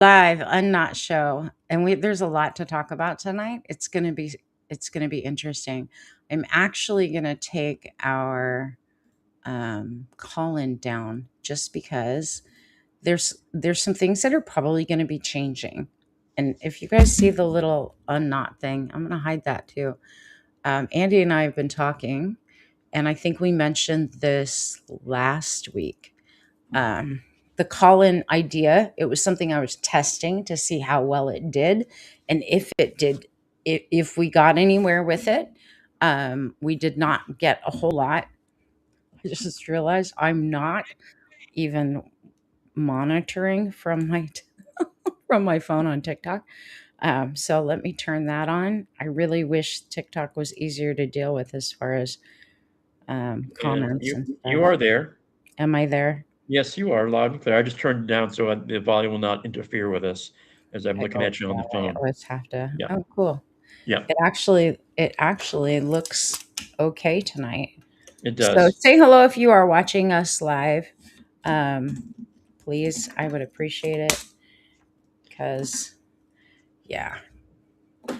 Live UNKNOT show, and there's a lot to talk about tonight. It's gonna be interesting. I'm actually gonna take our call-in down just because there's some things that are probably gonna be changing. And if you guys see the little unknot thing, I'm gonna hide that too. Andy and I have been talking, and I think we mentioned this last week. um, the call-in idea. It was something I was testing to see how well it did, and if it did, if we got anywhere with it. We did not get a whole lot. I just realized I'm not even monitoring from my from my phone on TikTok. So let me turn that on. I really wish TikTok was easier to deal with as far as And comments and you stuff. are there. Am I there? Yes, you are loud and clear. I just turned it down so the volume will not interfere with us as I'm I looking always, at you on yeah, the I phone. always have to. Yeah, Oh, cool. yeah, It actually looks okay tonight. it So does. say hello if you are watching us live. Um, Please, I would appreciate it because yeah, We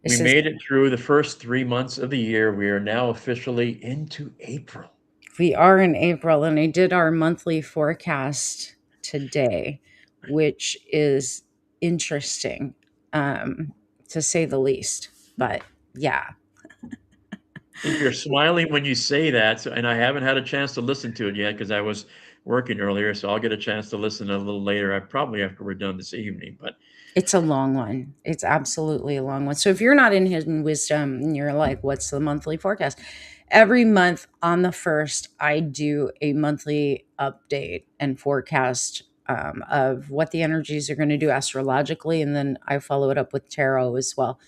this is made it through the first 3 months of the year. We are now officially into April. we are in April, and I did our monthly forecast today, which is interesting, um, to say the least. But yeah, You're smiling when you say that, and I haven't had a chance to listen to it yet because I was working earlier, so I'll get a chance to listen a little later. I probably after we're done this evening, but it's a long one. It's absolutely a long one. So if you're not in Hidden Wisdom and you're like, what's the monthly forecast? Every month on the first, I do a monthly update and forecast, of what the energies are going to do astrologically. And then I follow it up with tarot as well.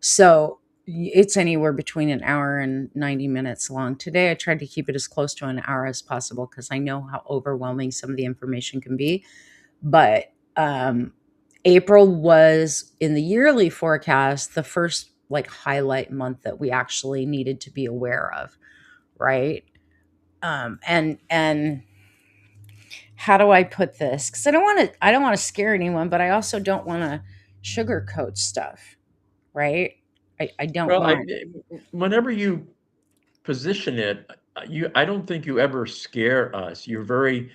So it's anywhere between an hour and 90 minutes long. Today, I tried to keep it as close to an hour as possible because I know how overwhelming some of the information can be. But April was in the yearly forecast the first like highlight month that we actually needed to be aware of, right? And how do I put this? Because I don't want to scare anyone, but I also don't want to sugarcoat stuff, right? I don't well, want. whenever you position it, I don't think you ever scare us. You're very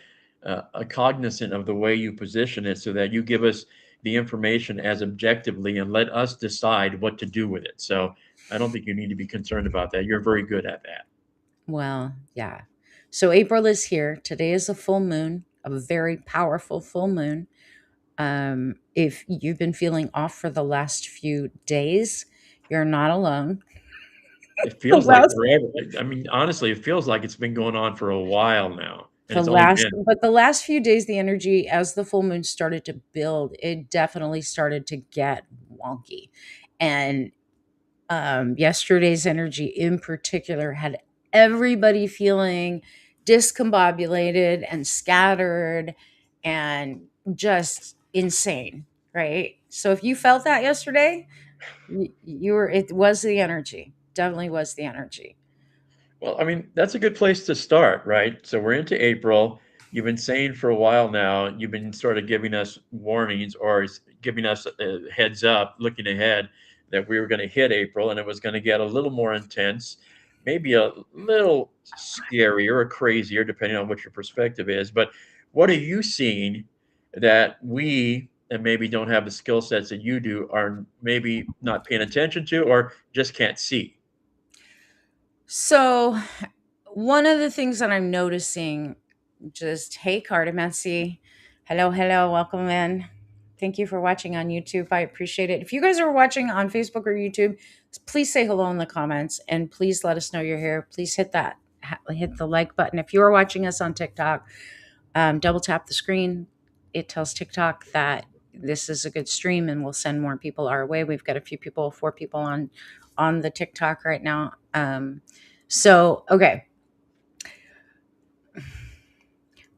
cognizant of the way you position it so that you give us the information as objectively and let us decide what to do with it. So I don't think you need to be concerned about that. You're very good at that. Well, yeah. So April is here. Today is a full moon, a very powerful full moon. If you've been feeling off for the last few days, you're not alone. It The feels like last, forever. I mean, honestly, it feels like it's been going on for a while now, and the it's only last, been but the last few days, the energy as the full moon started to build, it definitely started to get wonky. And yesterday's energy in particular had everybody feeling discombobulated and scattered and just insane, right? So if you felt that yesterday, you were, it was the energy, definitely was the energy. well, I mean, that's a good place to start, right? So we're into April. You've been saying for a while now, you've been sort of giving us warnings or giving us a heads up, looking ahead, that we were going to hit April and it was going to get a little more intense, maybe a little scarier or crazier, depending on what your perspective is. But what are you seeing that we, and maybe don't have the skill sets that you do, are maybe not paying attention to or just can't see? So one of the things that I'm noticing, just hey Cardamancy, hello, hello, welcome in. Thank you for watching on YouTube. I appreciate it. If you guys are watching on Facebook or YouTube, please say hello in the comments and please let us know you're here. Please hit the like button. If you are watching us on TikTok, double tap the screen. It tells TikTok that this is a good stream and we'll send more people our way. We've got a few people, 4 people on the TikTok right now. So okay,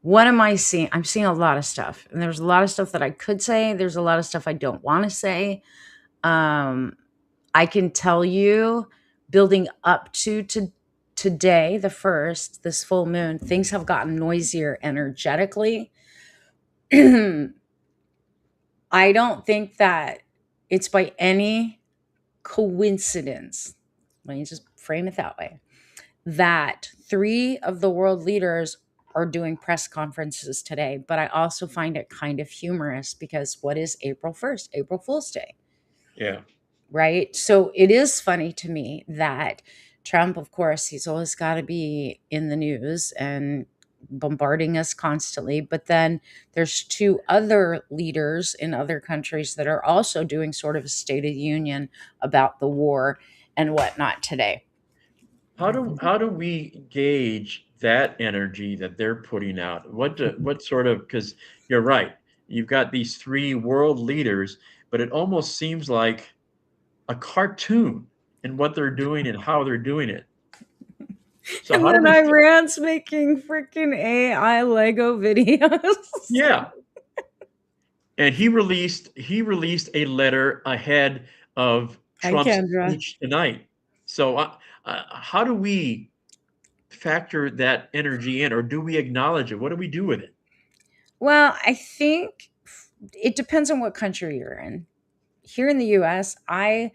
what am I seeing? I'm seeing a lot of stuff, and there's a lot of stuff that I could say. There's a lot of stuff I don't want to say. Um, I can tell you, building up to today, the first, this full moon, things have gotten noisier energetically. I don't think that it's by any coincidence, let me just frame it that way, that three of the world leaders are doing press conferences today. But I also find it kind of humorous because what is April 1st? April Fool's Day, Yeah. right? So it is funny to me that Trump, of course, he's always got to be in the news and bombarding us constantly. But then there's two other leaders in other countries that are also doing sort of a State of the Union about the war and whatnot today. How do we gauge that energy that they're putting out? What sort of, because you're right, you've got these three world leaders, but it almost seems like a cartoon in what they're doing and how they're doing it. So And how do then we Iran's making freaking AI Lego videos. yeah. And he released a letter ahead of Hi, Trump's Kendra. speech tonight. So how do we factor that energy in, or do we acknowledge it? What do we do with it? Well, I think it depends on what country you're in. Here in the US, I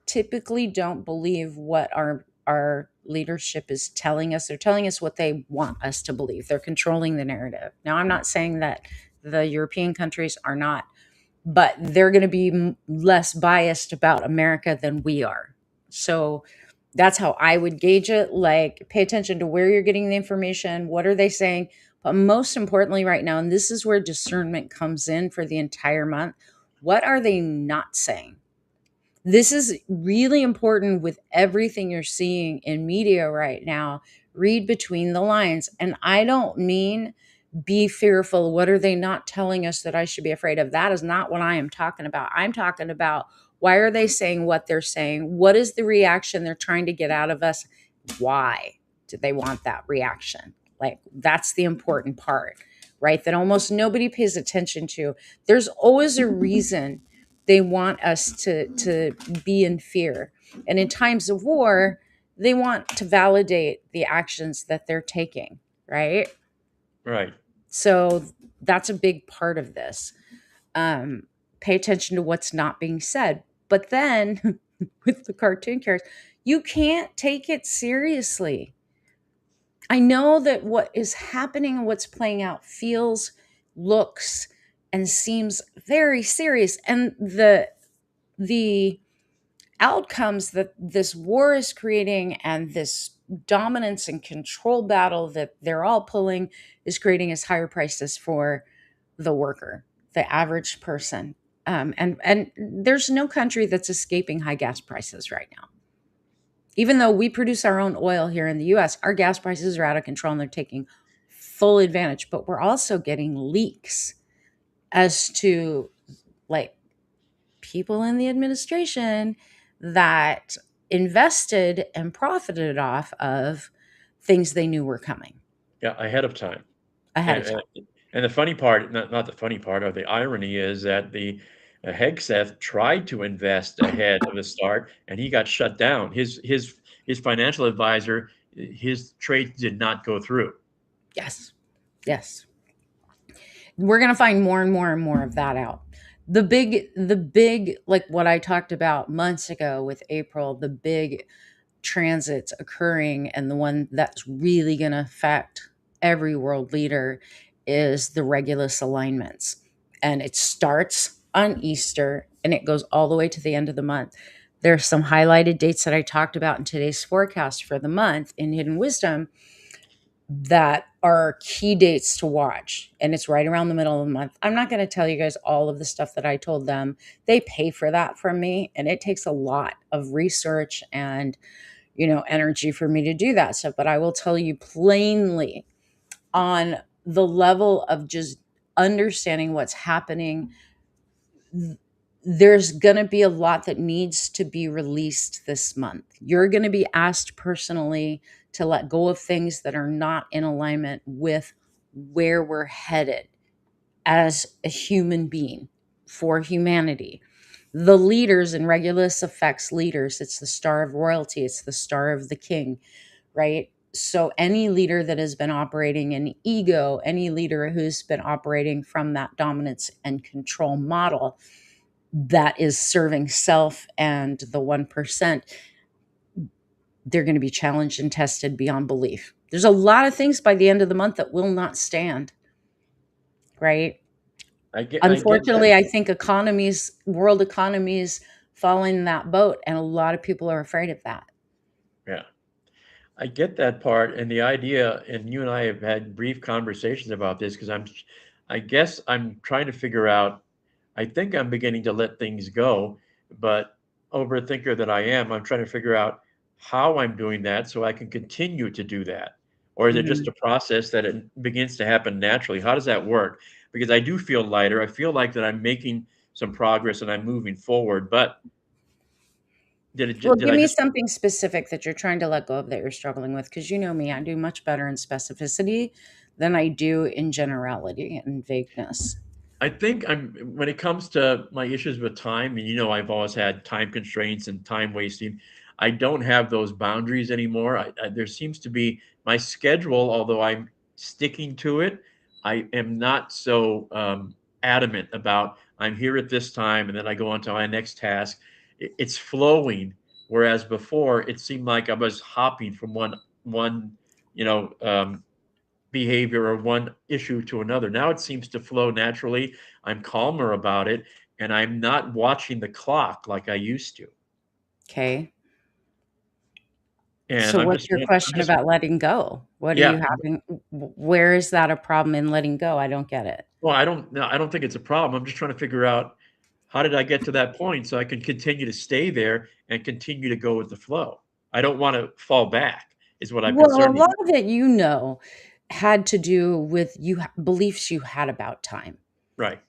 typically don't believe what our leadership is telling us. They're telling us what they want us to believe. They're controlling the narrative. Now, I'm not saying that the European countries are not, but they're going to be less biased about America than we are. So that's how I would gauge it. Like, pay attention to where you're getting the information. What are they saying? But most importantly, right now, and this is where discernment comes in for the entire month, what are they not saying? This is really important with everything you're seeing in media right now. Read between the lines. And I don't mean be fearful. What are they not telling us that I should be afraid of? That is not what I am talking about. I'm talking about, why are they saying what they're saying? What is the reaction they're trying to get out of us? Why do they want that reaction? Like, that's the important part, right? That almost nobody pays attention to. There's always a reason they want us to be in fear. And in times of war, they want to validate the actions that they're taking, right? Right. So that's a big part of this. Um, Pay attention to what's not being said. But then with the cartoon characters, you can't take it seriously. I know that what is happening and what's playing out feels, looks, and seems very serious. And the outcomes that this war is creating and this dominance and control battle that they're all pulling is creating as higher prices for the worker, the average person. And there's no country that's escaping high gas prices right now. Even though we produce our own oil here in the US, our gas prices are out of control and they're taking full advantage. But we're also getting leaks as to, like, people in the administration that invested and profited off of things they knew were coming Yeah, ahead of time. ahead And of time. and the funny part, not the funny part, or the irony is that the Hegseth tried to invest ahead of the start, and he got shut down. His financial advisor, his trades did not go through. Yes. Yes. We're going to find more and more and more of that out. The big, like what I talked about months ago with April, the big transits occurring, and the one that's really going to affect every world leader is the Regulus alignments. And it starts on Easter and it goes all the way to the end of the month. There's some highlighted dates that I talked about in today's forecast for the month in Hidden Wisdom that are key dates to watch. And it's right around the middle of the month. I'm not going to tell you guys all of the stuff that I told them. They pay for that from me, and it takes a lot of research and, energy for me to do that stuff. But I will tell you plainly, on the level of just understanding what's happening, there's going to be a lot that needs to be released this month. You're going to be asked personally to let go of things that are not in alignment with where we're headed as a human being for humanity. The leaders in Regulus affects leaders. It's the star of royalty, it's the star of the king, right? So any leader that has been operating in ego, any leader who's been operating from that dominance and control model that is serving self and the 1%, they're going to be challenged and tested beyond belief. There's a lot of things by the end of the month that will not stand, right? I get that. Unfortunately, I think world economies fall in that boat, and a lot of people are afraid of that. Yeah. I get that part and the idea, and you and I have had brief conversations about this because I guess I'm trying to figure out. I think I'm beginning to let things go, but overthinker that I am, I'm trying to figure out how I'm doing that so I can continue to do that. Or is it just Mhm. a process that it begins to happen naturally? How does that work? Because I do feel lighter. I feel like that I'm making some progress and I'm moving forward, but Well, did give I me just something specific that you're trying to let go of that you're struggling with, because you know me, I do much better in specificity than I do in generality and vagueness. I think I'm when it comes to my issues with time, and I've always had time constraints and time wasting. I don't have those boundaries anymore. There seems to be my schedule, although I'm sticking to it. I am not so adamant about I'm here at this time, and then I go on to my next task. It's flowing, whereas before it seemed like I was hopping from one you know behavior or one issue to another. Now it seems to flow naturally. I'm calmer about it, and I'm not watching the clock like I used to. Okay. And So what's your I'm question just about letting go? What are you yeah. having? Where is that a problem in letting go? I don't get it. Well, I don't no, I don't think it's a problem. I'm just trying to figure out how did I get to that point so I can continue to stay there and continue to go with the flow. I don't want to fall back is what I'm Well, a concerned lot about. of it, had to do with beliefs you had about time Right.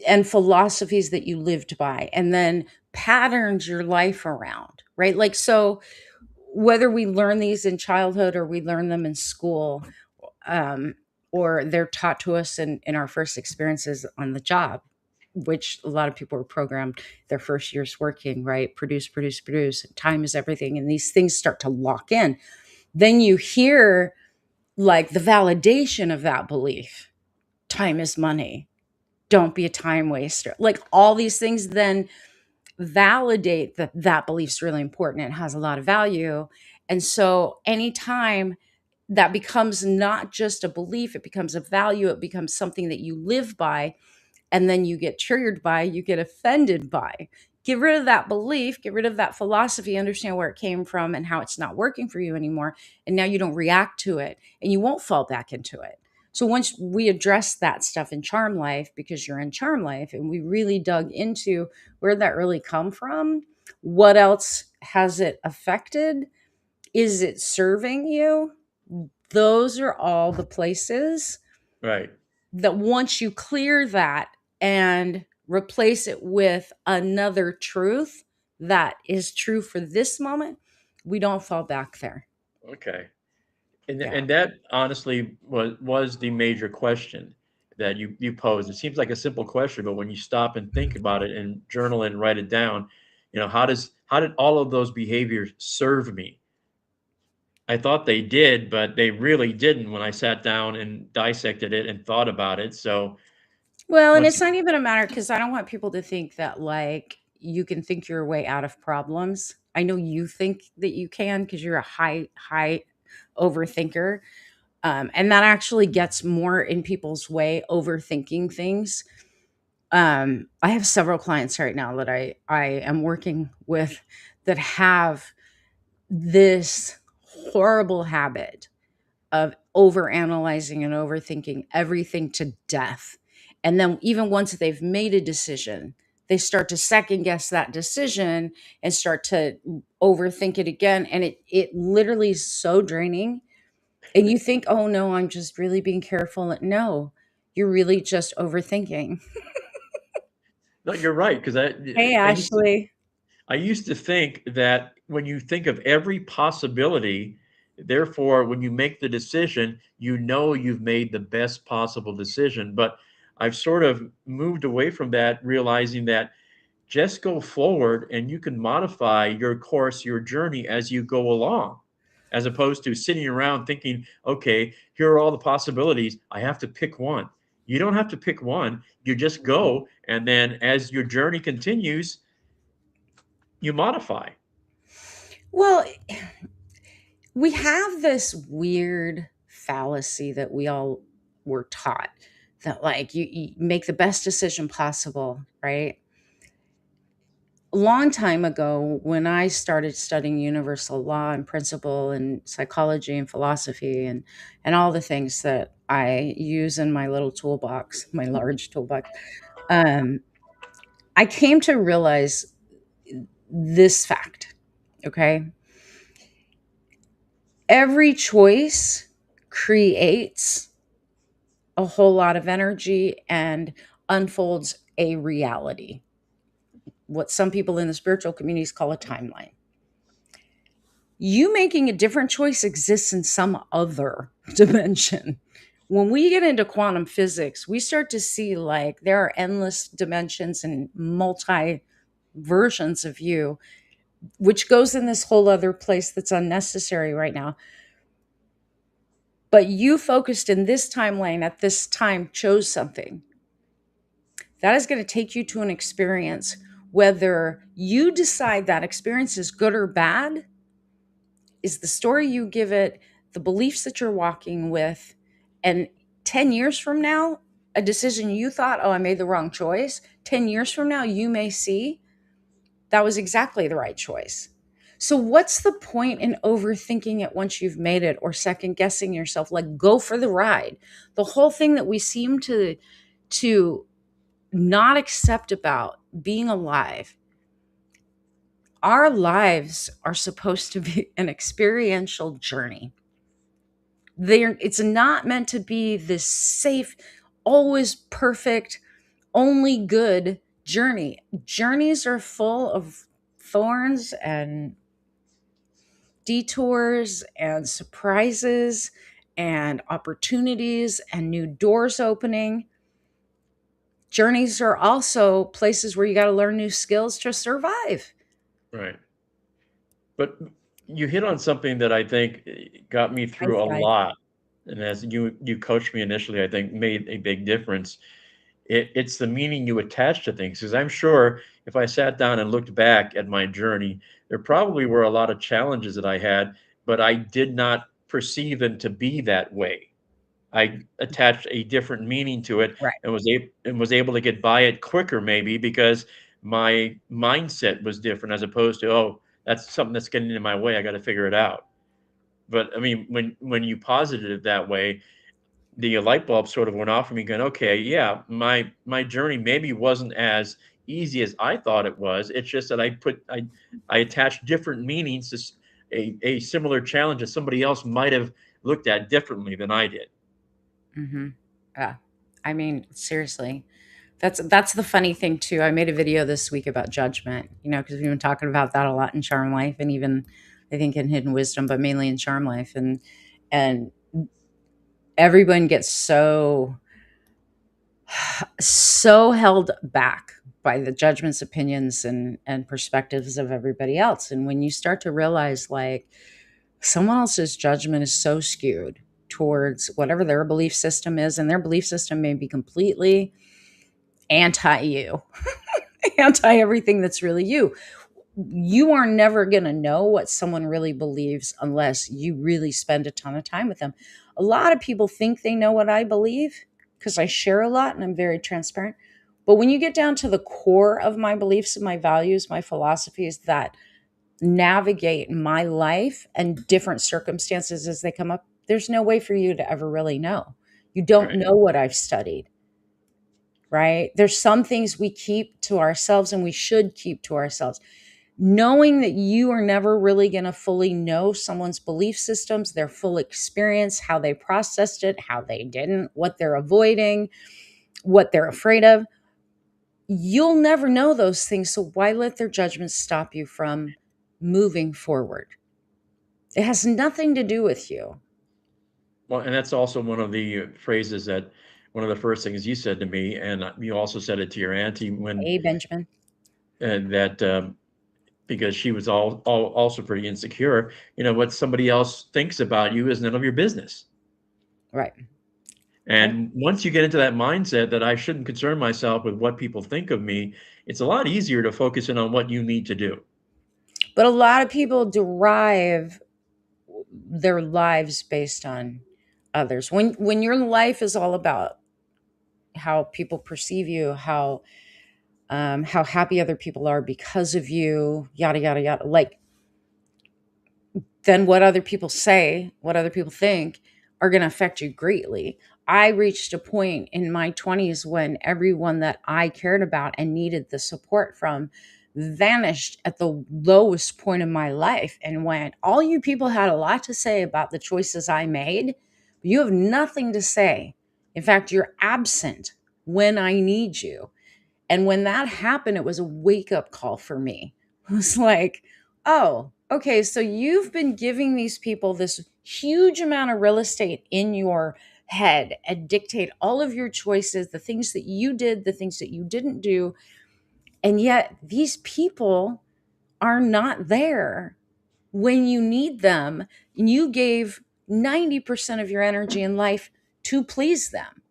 and philosophies that you lived by, and then patterns your life around, right? Like, so whether we learn these in childhood or we learn them in school, um, or they're taught to us in our first experiences on the job, which a lot of people are programmed their first years working, right? Produce, produce, produce. Time is everything. And these things start to lock in. Then you hear like the validation of that belief. Time is money. Don't be a time waster. Like all these things then validate that that belief's really important. It has a lot of value. And so anytime that becomes not just a belief, it becomes a value, it becomes something that you live by, and then you get triggered by, you get offended by. Get rid of that belief, get rid of that philosophy, understand where it came from and how it's not working for you anymore. And now you don't react to it and you won't fall back into it. So once we address that stuff in charm life, because you're in charm life, and we really dug into where that really come from, what else has it affected? Is it serving you? Those are all the places Right. that once you clear that and replace it with another truth that is true for this moment, we don't fall back there. Okay. And Yeah. that that honestly was the major question that you posed. It seems like a simple question, but when you stop and think about it and journal and write it down, how did all of those behaviors serve me? I thought they did, but they really didn't when I sat down and dissected it and thought about it. So Well, and once it's not even a matter, because I don't want people to think that like you can think your way out of problems. I know you think that you can because you're a high overthinker. And that actually gets more in people's way, overthinking things. I have several clients right now that I am working with that have this horrible habit of over analyzing and overthinking everything to death. And then even once they've made a decision, they start to second guess that decision and start to overthink it again. And it literally is so draining. And you think, oh no, I'm just really being careful. No, you're really just overthinking. no, you're right because Hey, I used to Ashley. I used to think that when you think of every possibility, therefore, when you make the decision, you know you've made the best possible decision. But I've sort of moved away from that, realizing that just go forward and you can modify your course, your journey as you go along. as opposed to sitting around thinking, okay, here are all the possibilities. I have to pick one. You don't have to pick one. You just go. And then as your journey continues, you modify. Well, we have this weird fallacy that we all were taught that, like, you make the best decision possible, right? A long time ago, when I started studying universal law and principle and psychology and philosophy and all the things that I use in my little toolbox, my large toolbox, um, I came to realize this fact. Okay, every choice creates a whole lot of energy and unfolds a reality, what some people in the spiritual communities call a timeline. You making a different choice exists in some other dimension. When we get into quantum physics, we start to see like there are endless dimensions and multi versions of you, which goes in this whole other place that's unnecessary right now. But you focused in this timeline at this time, chose something that is going to take you to an experience. Whether you decide that experience is good or bad is the story you give it, the beliefs that you're walking with. And 10 years from now, a decision you thought, oh, I made the wrong choice. 10 years from now, you may see that was exactly the right choice. So, what's the point in overthinking it once you've made it or second guessing yourself? Like, go for the ride. The whole thing that we seem to not accept about being alive, our lives are supposed to be an experiential journey. It's not meant to be this safe, always perfect, only good journey. Journeys are full of thorns and detours and surprises and opportunities and new doors opening. Journeys are also places where you got to learn new skills to survive. Right. But you hit on something that I think got me I through a I lot. And as you coached me initially, I think made a big difference. It's the meaning you attach to things. Because I'm sure if I sat down and looked back at my journey, there probably were a lot of challenges that I had, but I did not perceive them to be that way. I attached a different meaning to it right. and was able to get by it quicker maybe because my mindset was different as opposed to, oh, that's something that's getting in my way. I got to figure it out. But I mean, when you posited it that way, the light bulb sort of went off for me going, okay, yeah, my journey maybe wasn't as easy as I thought it was. It's just that I attached different meanings to a similar challenge that somebody else might have looked at differently than I did. Hmm. Yeah. I mean, seriously, that's the funny thing too. I made a video this week about judgment, because we've been talking about that a lot in Charm Life and even I think in Hidden Wisdom, but mainly in Charm Life. And everyone gets so held back by the judgments, opinions, and perspectives of everybody else. And when you start to realize like someone else's judgment is so skewed towards whatever their belief system is, and their belief system may be completely anti you, anti everything that's really you. You are never going to know what someone really believes unless you really spend a ton of time with them. A lot of people think they know what I believe because I share a lot and I'm very transparent. But when you get down to the core of my beliefs and my values, my philosophies that navigate my life and different circumstances as they come up, there's no way for you to ever really know. You don't Right. know what I've studied, right? There's some things we keep to ourselves and we should keep to ourselves. Knowing that you are never really going to fully know someone's belief systems, their full experience, how they processed it, how they didn't, what they're avoiding, what they're afraid of. You'll never know those things. So why let their judgments stop you from moving forward? It has nothing to do with you. Well, and that's also one of the phrases that one of the first things you said to me, and you also said it to your auntie when Hey, Benjamin. that because she was also pretty insecure. What somebody else thinks about you is none of your business. Right. Right. And once you get into that mindset that I shouldn't concern myself with what people think of me, it's a lot easier to focus in on what you need to do. But a lot of people derive their lives based on others. When your life is all about how people perceive you, how happy other people are because of you, yada yada yada. Like, then what other people say, what other people think, are going to affect you greatly. I reached a point in my 20s when everyone that I cared about and needed the support from vanished at the lowest point in my life and went, all you people had a lot to say about the choices I made, but you have nothing to say. In fact, you're absent when I need you. And when that happened, it was a wake up call for me. It was like, oh, okay, so you've been giving these people this huge amount of real estate in your head and dictate all of your choices, the things that you did, the things that you didn't do. And yet these people are not there when you need them. And you gave 90% of your energy in life to please them.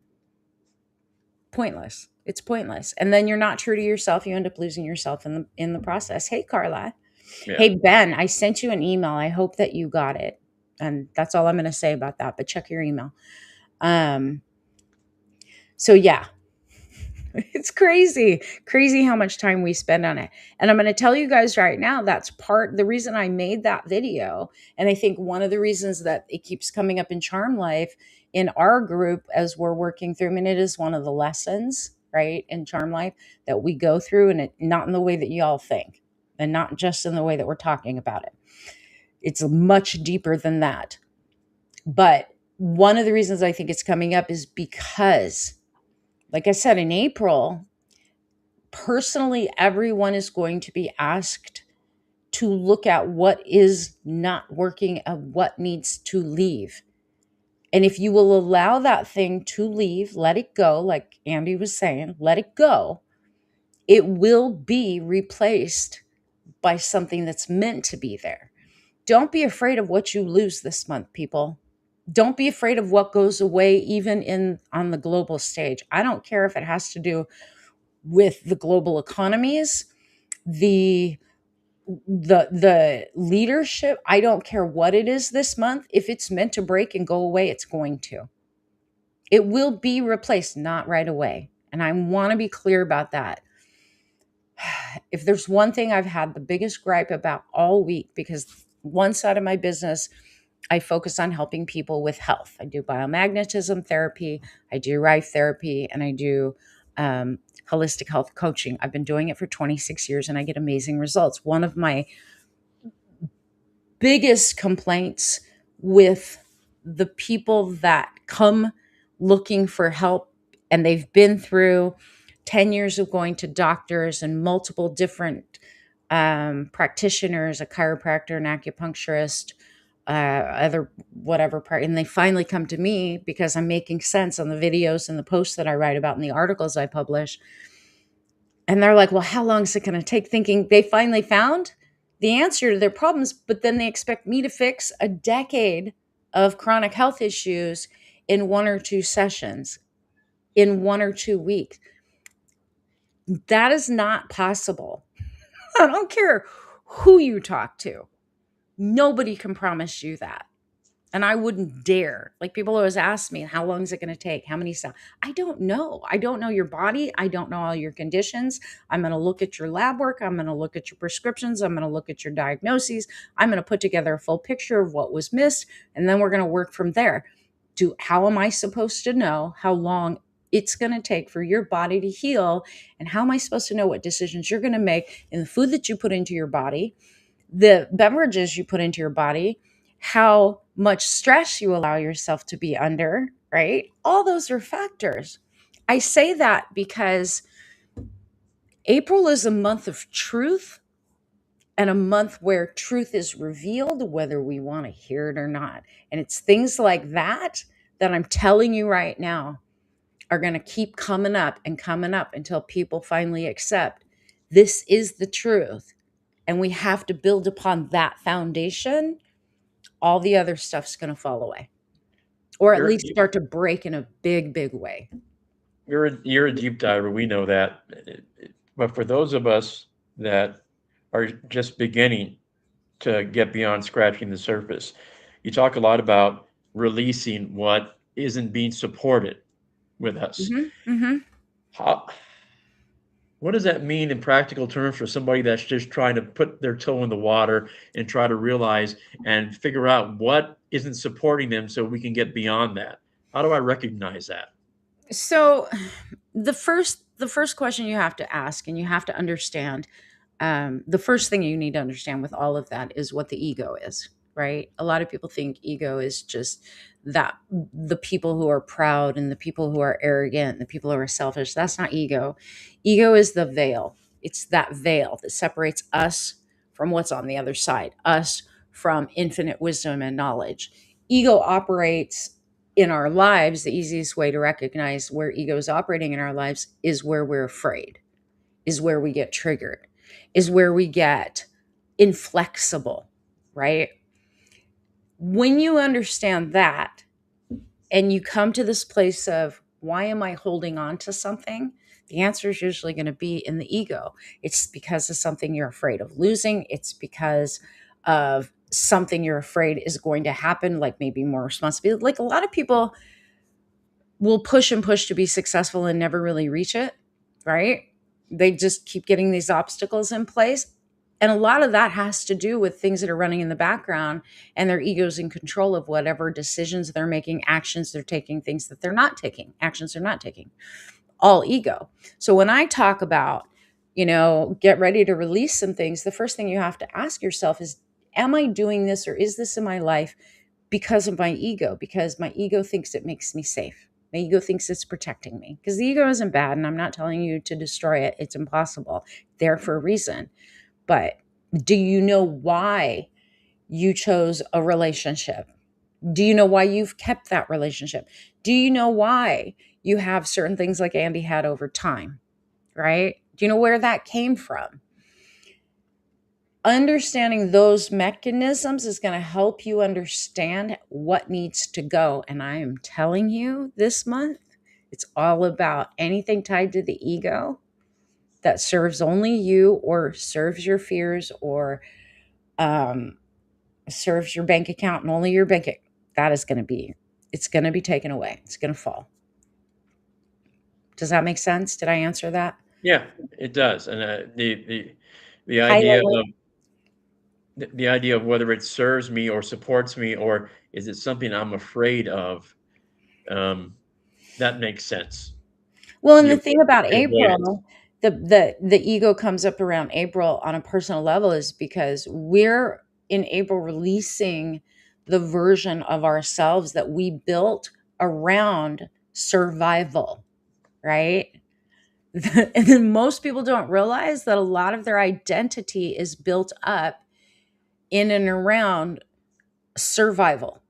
Pointless. It's pointless. And then you're not true to yourself. You end up losing yourself in the process. Hey, Carla. Yeah. Hey, Ben, I sent you an email. I hope that you got it. And that's all I'm going to say about that, but check your email. Um, so yeah, it's crazy how much time we spend on it. And I'm going to tell you guys right now, that's part the reason I made that video. And I think one of the reasons that it keeps coming up in Charm Life in our group as we're working through, I mean, it is one of the lessons, right, in Charm Life that we go through, and it not in the way that y'all think, and not just in the way that we're talking about it. It's much deeper than that. But one of the reasons I think it's coming up is because, like I said, in April, personally, everyone is going to be asked to look at what is not working and what needs to leave. And if you will allow that thing to leave, let it go, like Andy was saying, let it go, it will be replaced by something that's meant to be there. Don't be afraid of what you lose this month, people. Don't be afraid of what goes away, even in on the global stage. I don't care if it has to do with the global economies, the the leadership. I don't care what it is this month. If it's meant to break and go away, it's going to. It will be replaced, not right away. And I want to be clear about that. If there's one thing I've had the biggest gripe about all week, because one side of my business, I focus on helping people with health. I do biomagnetism therapy, I do Rife therapy, and I do holistic health coaching. I've been doing it for 26 years and I get amazing results. One of my biggest complaints with the people that come looking for help, and they've been through 10 years of going to doctors and multiple different practitioners, a chiropractor, an acupuncturist, other whatever part, and they finally come to me because I'm making sense on the videos and the posts that I write about and the articles I publish. And they're like, well, how long is it going to take? Thinking they finally found the answer to their problems, but then they expect me to fix a decade of chronic health issues in 1 or 2 sessions, in 1 or 2 weeks. That is not possible. I don't care who you talk to. Nobody can promise you that. And I wouldn't dare. Like, people always ask me, how long is it going to take? How many cells? I don't know. I don't know your body. I don't know all your conditions. I'm going to look at your lab work. I'm going to look at your prescriptions. I'm going to look at your diagnoses. I'm going to put together a full picture of what was missed. And then we're going to work from there. How am I supposed to know how long it's going to take for your body to heal? And how am I supposed to know what decisions you're going to make in the food that you put into your body, the beverages you put into your body, how much stress you allow yourself to be under, right? All those are factors. I say that because April is a month of truth, and a month where truth is revealed, whether we want to hear it or not. And it's things like that that I'm telling you right now are going to keep coming up and coming up until people finally accept this is the truth. and we have to build upon that foundation, all the other stuff's going to fall away, or at You're least start to break in a big, big way. you're a deep diver. We know that. But for those of us that are just beginning to get beyond scratching the surface, you talk a lot about releasing what isn't being supported with us. Hmm. Hmm. How, what does that mean in practical terms for somebody that's just trying to put their toe in the water and try to realize and figure out what isn't supporting them so we can get beyond that? How do I recognize that? So the first question you have to ask, and you have to understand, the first thing you need to understand with all of that is what the ego is, right? A lot of people think ego is just that, the people who are proud and the people who are arrogant, the people who are selfish. That's not ego. Ego is the veil. It's that veil that separates us from what's on the other side, us from infinite wisdom and knowledge. Ego operates in our lives. The easiest way to recognize where ego is operating in our lives is where we're afraid, is where we get triggered, is where we get inflexible, right? When you understand that and you come to this place of, why am I holding on to something? The answer is usually going to be in the ego. It's because of something you're afraid of losing. It's because of something you're afraid is going to happen, like maybe more responsibility. Like a lot of people will push and push to be successful and never really reach it, right? They just keep getting these obstacles in place. And a lot of that has to do with things that are running in the background, and their egos in control of whatever decisions they're making, actions they're taking, things that they're not taking, actions they're not taking. All ego. So when I talk about, get ready to release some things, the first thing you have to ask yourself is, am I doing this, or is this in my life because of my ego? Because my ego thinks it makes me safe. My ego thinks it's protecting me. Because the ego isn't bad, and I'm not telling you to destroy it. It's impossible. There for a reason. But do you know why you chose a relationship? Do you know why you've kept that relationship? Do you know why you have certain things like Andy had over time, right? Do you know where that came from? Understanding those mechanisms is going to help you understand what needs to go. And I am telling you, this month, it's all about anything tied to the ego that serves only you, or serves your fears, or um, serves your bank account and only your bank account. That is going to be, it's going to be taken away. It's going to fall. Does that make sense? Did I answer that? Yeah, it does. And the High idea level. of the idea of whether it serves me or supports me, or is it something I'm afraid of, um, that makes sense. Well, and The the thing about the avoidance. April, the ego comes up around April on a personal level, is because we're in April releasing the version of ourselves that we built around survival, right? And then most people don't realize that a lot of their identity is built up in and around survival,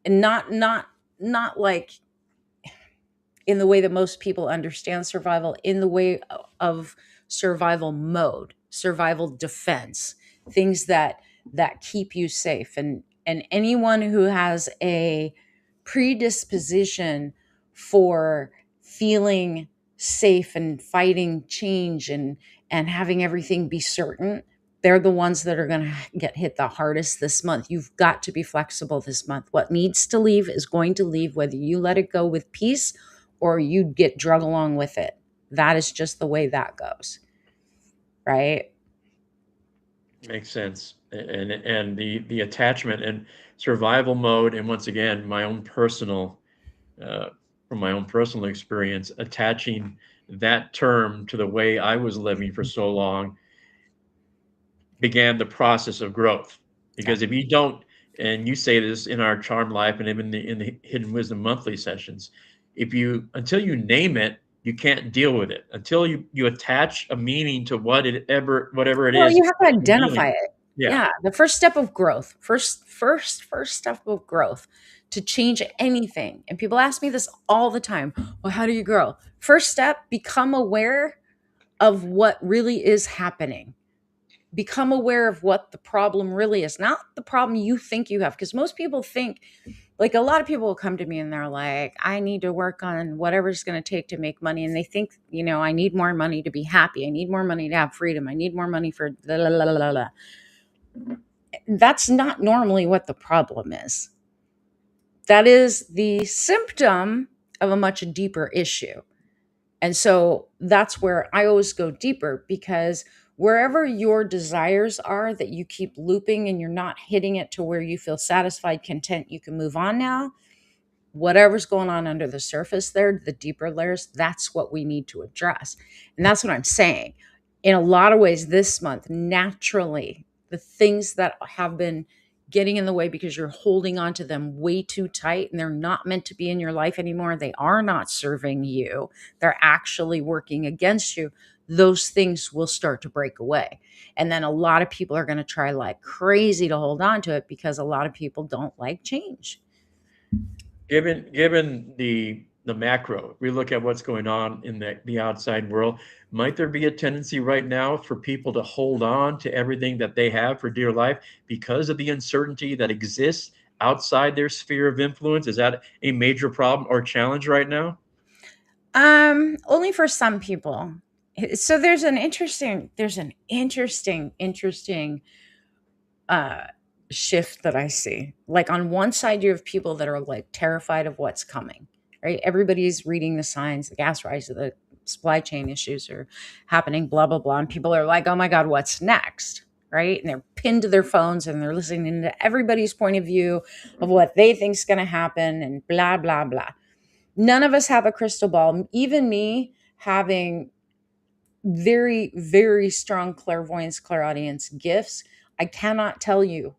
and not like in the way that most people understand survival, in the way of survival mode, survival defense, things that keep you safe. And anyone who has a predisposition for feeling safe and fighting change and having everything be certain, they're the ones that are going to get hit the hardest this month. You've got to be flexible this month. What needs to leave is going to leave, whether you let it go with peace or you get drug along with it. That is just the way that goes, right? Makes sense. And the attachment and survival mode, and once again, my own personal, uh, from my own personal experience, attaching that term to the way I was living for so long began the process of growth. Yeah. Because if you don't, and you say this in our Charm Life and even in the Hidden Wisdom monthly sessions, if you until you name it, you can't deal with it. Until you attach a meaning to whatever it Well, is you have to that you're dealing identify with. it. Yeah. Yeah, the first step of growth, first step of growth to change anything. And people ask me this all the time. Well, how do you grow? First step, become aware of what really is happening. become aware of what the problem really is, not the problem you think you have. Because most people think, like, a lot of people will come to me and they're like, I need to work on whatever it's going to take to make money. And they think, I need more money to be happy. I need more money to have freedom. I need more money for la la la la la. That's not normally what the problem is. That is the symptom of a much deeper issue. And so that's where I always go deeper, because wherever your desires are that you keep looping and you're not hitting it to where you feel satisfied, content, you can move on now, whatever's going on under the surface there, the deeper layers, that's what we need to address. And that's what I'm saying. In a lot of ways, this month, naturally, the things that have been getting in the way because you're holding on to them way too tight and they're not meant to be in your life anymore, they are not serving you, they're actually working against you. Those things will start to break away. And then a lot of people are going to try like crazy to hold on to it because a lot of people don't like change. Given the macro, we look at what's going on in the outside world. Might there be a tendency right now for people to hold on to everything that they have for dear life because of the uncertainty that exists outside their sphere of influence? Is that a major problem or challenge right now? Only for some people. So there's an interesting uh shift that I see. Like on one side, you have people that are like terrified of what's coming, right? Everybody's reading the signs, the gas rise, the supply chain issues are happening, blah, blah, blah. And people are like, oh my God, what's next? Right. And they're pinned to their phones and they're listening to everybody's point of view of what they think is going to happen and blah, blah, blah. None of us have a crystal ball. Even me having very, very strong clairvoyance, clairaudience gifts, I cannot tell you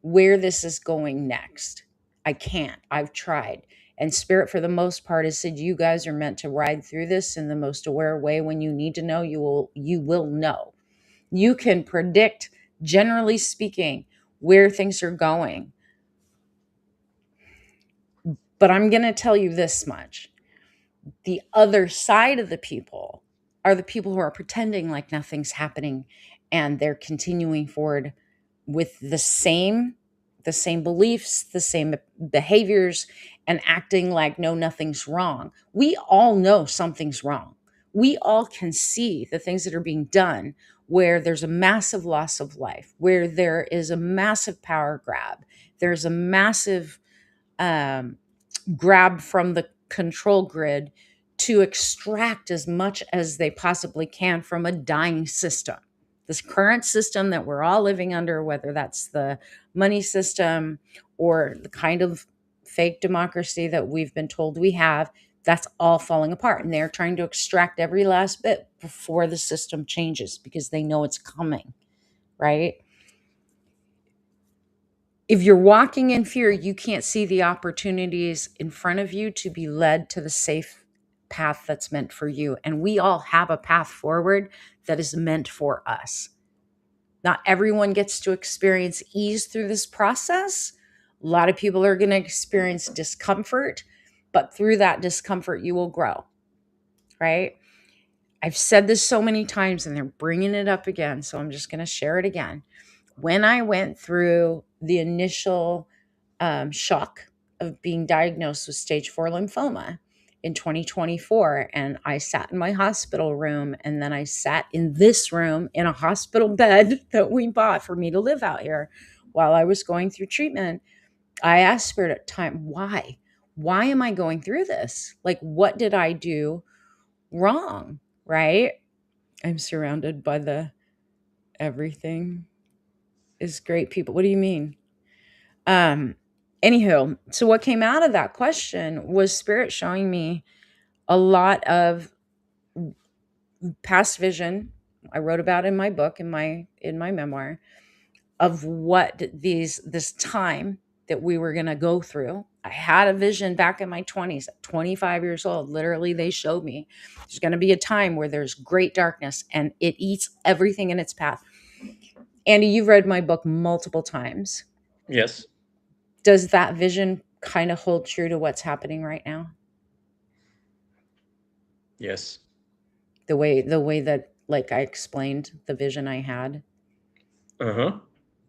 where this is going next. I can't. I've tried. And Spirit, for the most part, has said you guys are meant to ride through this in the most aware way. When you need to know, you will know. You can predict, generally speaking, where things are going. But I'm going to tell you this much. The other side of the people are the people who are pretending like nothing's happening and they're continuing forward with the same beliefs, the same behaviors, and acting like no, nothing's wrong. We all know something's wrong. We all can see the things that are being done where there's a massive loss of life, where there is a massive power grab, there's a massive um, grab from the control grid to extract as much as they possibly can from a dying system. This current system that we're all living under, whether that's the money system or the kind of fake democracy that we've been told we have, that's all falling apart. And they're trying to extract every last bit before the system changes because they know it's coming, right? If you're walking in fear, you can't see the opportunities in front of you to be led to the safe path that's meant for you. And we all have a path forward that is meant for us. Not everyone gets to experience ease through this process. A lot of people are going to experience discomfort, but through that discomfort, you will grow, right? I've said this so many times and they're bringing it up again. So I'm just going to share it again. When I went through the initial shock of being diagnosed with stage 4 lymphoma in 2024, and I sat in my hospital room, and then I sat in this room in a hospital bed that we bought for me to live out here while I was going through treatment. I asked Spirit at the time, why? Why am I going through this? Like, what did I do wrong? Right? I'm surrounded by the everything is great people. What do you mean? Um, Anywho, so what came out of that question was Spirit showing me a lot of past vision. I wrote about in my book, in my memoir, of what this time that we were going to go through. I had a vision back in my 20s, at 25 years old. Literally, they showed me there's going to be a time where there's great darkness and it eats everything in its path. Andy, you've read my book multiple times. Yes. Does that vision kind of hold true to what's happening right now? Yes. The way that, like, I explained the vision I had. Uh-huh.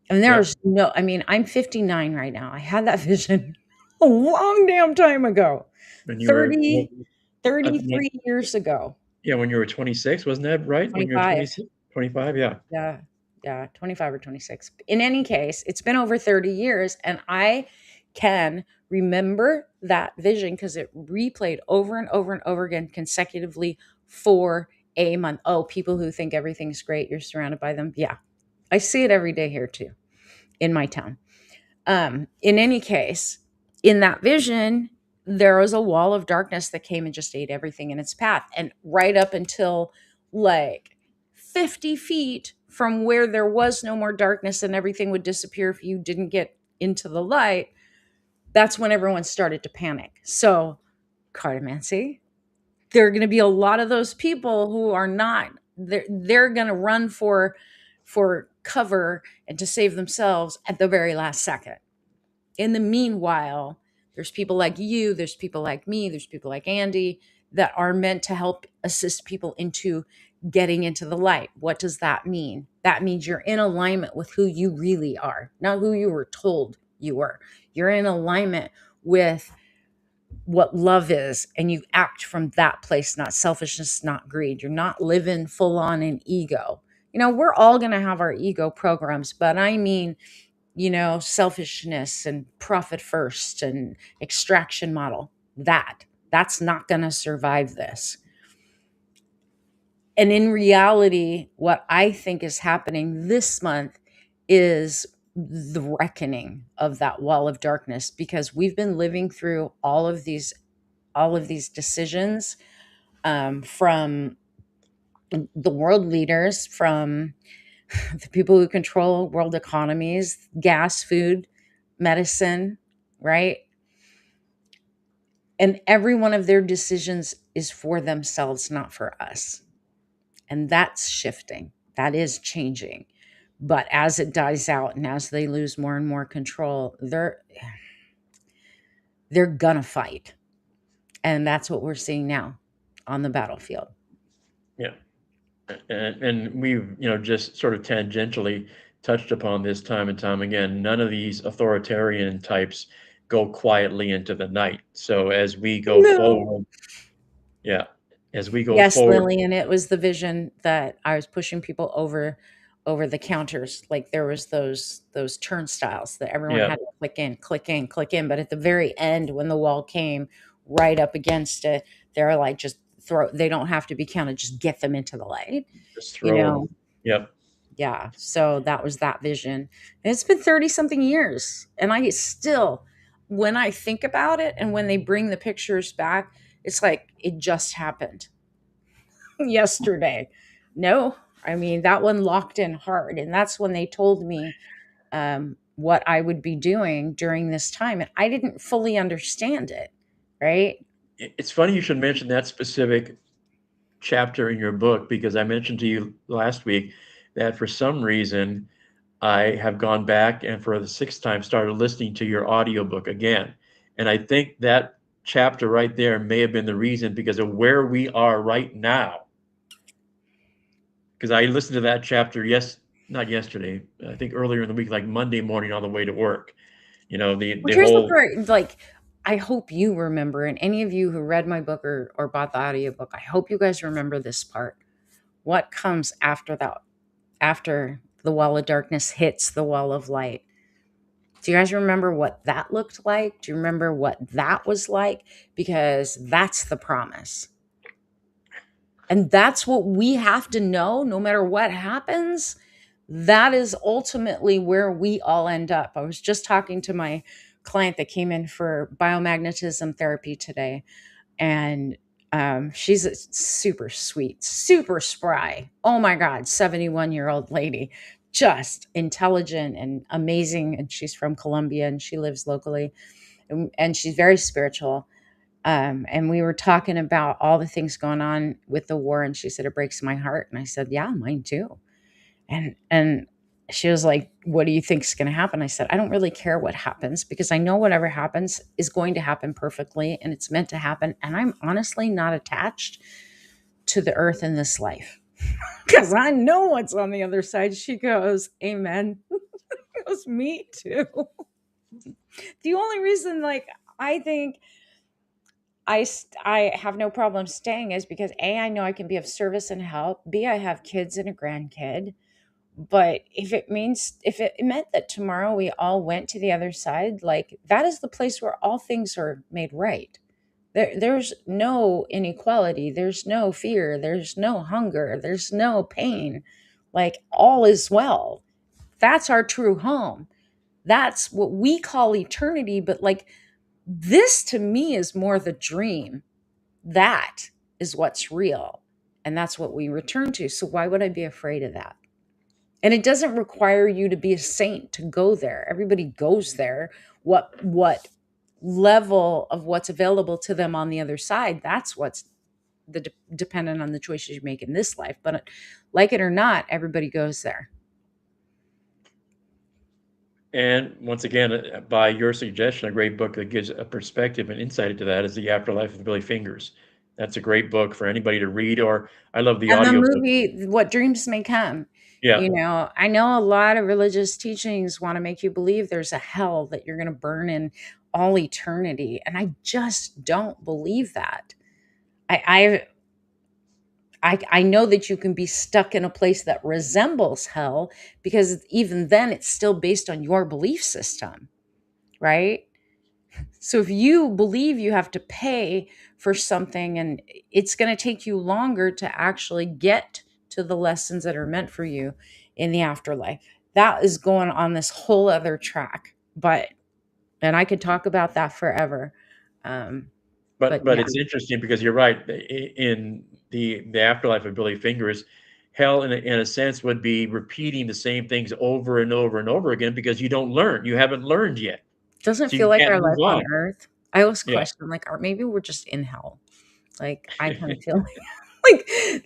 And Yep. there's no, I mean, I'm 59 right now. I had that vision a long damn time ago. When you were, well, 30, when, 33 years ago. yeah, when you were 26, wasn't that right? When you were 25. 26, 25, yeah. Yeah. Yeah. 25 or 26. In any case, it's been over 30 years. And I can remember that vision because it replayed over and over and over again consecutively for a month. Oh, people who think everything's great, you're surrounded by them. Yeah. I see it every day here too in my town. In any case, in that vision, there was a wall of darkness that came and just ate everything in its path. And right up until like 50 feet from where there was no more darkness and everything would disappear if you didn't get into the light, that's when everyone started to panic. So, cartomancy, there are going to be a lot of those people who are not, they're going to run for cover and to save themselves at the very last second. In the meanwhile, there's people like you, there's people like me, there's people like Andy that are meant to help assist people into getting into the light. What does that mean? That means you're in alignment with who you really are, not who you were told you were. You're in alignment with what love is, and you act from that place, not selfishness, not greed. You're not living full on in ego. We're all going to have our ego programs, but I mean, selfishness and profit first and extraction model. That's not going to survive this. And in reality, what I think is happening this month is the reckoning of that wall of darkness, because we've been living through all of these decisions, from the world leaders, from the people who control world economies, gas, food, medicine, right? And every one of their decisions is for themselves, not for us. And that's shifting. That is changing. But as it dies out and as they lose more and more control, they're gonna fight. And that's what we're seeing now on the battlefield. Yeah. And we've, just sort of tangentially touched upon this time and time again. None of these authoritarian types go quietly into the night. So as we go No. forward, yeah, as we go Yes, forward, Lily, and it was the vision that I was pushing people over the counters. Like there was those turnstiles that everyone yeah, had to click in, click in, click in. But at the very end, when the wall came right up against it, they're like, just throw. They don't have to be counted. Just get them into the light. just You throw know, them. Yep. yeah. So that was that vision. And it's been 30 something years, and I still, when I think about it, and when they bring the pictures back, it's like it just happened yesterday. No, I mean, that one locked in hard. And that's when they told me what I would be doing during this time. And I didn't fully understand it. Right. It's funny you should mention that specific chapter in your book because I mentioned to you last week that for some reason I have gone back and for the sixth time started listening to your audiobook again. And I think that chapter right there may have been the reason because of where we are right now. Because I listened to that chapter, not yesterday, I think earlier in the week, like Monday morning on the way to work. The Well, here's the whole, part, like, I hope you remember, and any of you who read my book or bought the audiobook, I hope you guys remember this part. What comes after that, after the wall of darkness hits the wall of light? Do you guys remember what that looked like? Do you remember what that was like? Because that's the promise. And that's what we have to know no matter what happens. That is ultimately where we all end up. I was just talking to my client that came in for biomagnetism therapy today, and she's a super sweet, super spry. Oh my God, 71-year-old lady, just intelligent and amazing. And she's from Colombia and she lives locally, and she's very spiritual. And we were talking about all the things going on with the war, and she said it breaks my heart. And I said, yeah, mine too. And she was like, what do you think is going to happen? I said, I don't really care what happens, because I know whatever happens is going to happen perfectly, and it's meant to happen. And I'm honestly not attached to the earth in this life. because I know what's on the other side. She goes, Amen. Goes, me too. The only reason, like, I think I have no problem staying is because A, I know I can be of service and help. B, I have kids and a grandkid. But if it meant that tomorrow we all went to the other side, like, that is the place where all things are made right. There's no inequality, there's no fear, there's no hunger, there's no pain. Like, all is well. That's our true home. That's what we call eternity. But, like, this to me is more the dream. That is what's real. And that's what we return to. So why would I be afraid of that? And it doesn't require you to be a saint to go there. Everybody goes there. What level of what's available to them on the other side, that's what's dependent on the choices you make in this life. But like it or not, everybody goes there. And once again, by your suggestion, a great book that gives a perspective and insight into that is The Afterlife of Billy Fingers. That's a great book for anybody to read, or I love the And the audiobook. movie, What Dreams May Come. Yeah, I know a lot of religious teachings want to make you believe there's a hell that you're going to burn in all eternity. And I just don't believe that. I, I know that you can be stuck in a place that resembles hell, because even then it's still based on your belief system, right? So if you believe you have to pay for something and it's going to take you longer to actually get to the lessons that are meant for you in the afterlife, that is going on this whole other track. But, and I could talk about that forever. Um, but but yeah, it's interesting because you're right. In the afterlife of Billy Fingers, hell in a sense would be repeating the same things over and over and over again because you don't learn. You haven't learned yet, doesn't so feel you like can't our move life on on. earth. I always Yeah, question, like, or maybe we're just in hell. Like, I kind of feel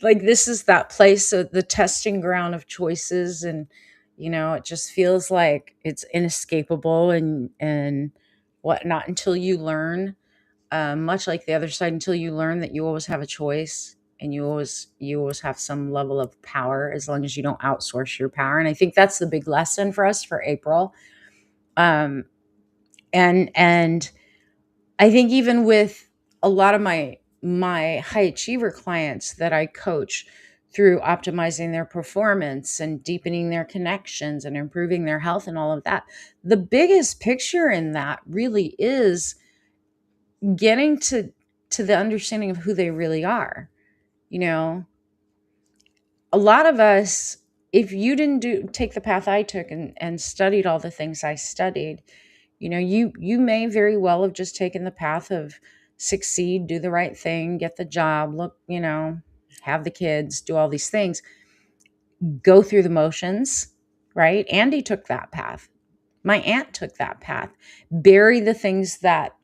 like this is that place, so the testing ground of choices, and it just feels like it's inescapable and whatnot until you learn, much like the other side, until you learn that you always have a choice and you always have some level of power, as long as you don't outsource your power. And I think that's the big lesson for us for April. Um, and I think even with a lot of my high achiever clients that I coach through optimizing their performance and deepening their connections and improving their health and all of that, the biggest picture in that really is getting to the understanding of who they really are. You know, a lot of us, if you didn't take the path I took and studied all the things I studied, you may very well have just taken the path of succeed, do the right thing, get the job, look, have the kids, do all these things, go through the motions, right? Andy took that path. My aunt took that path. Bury the things that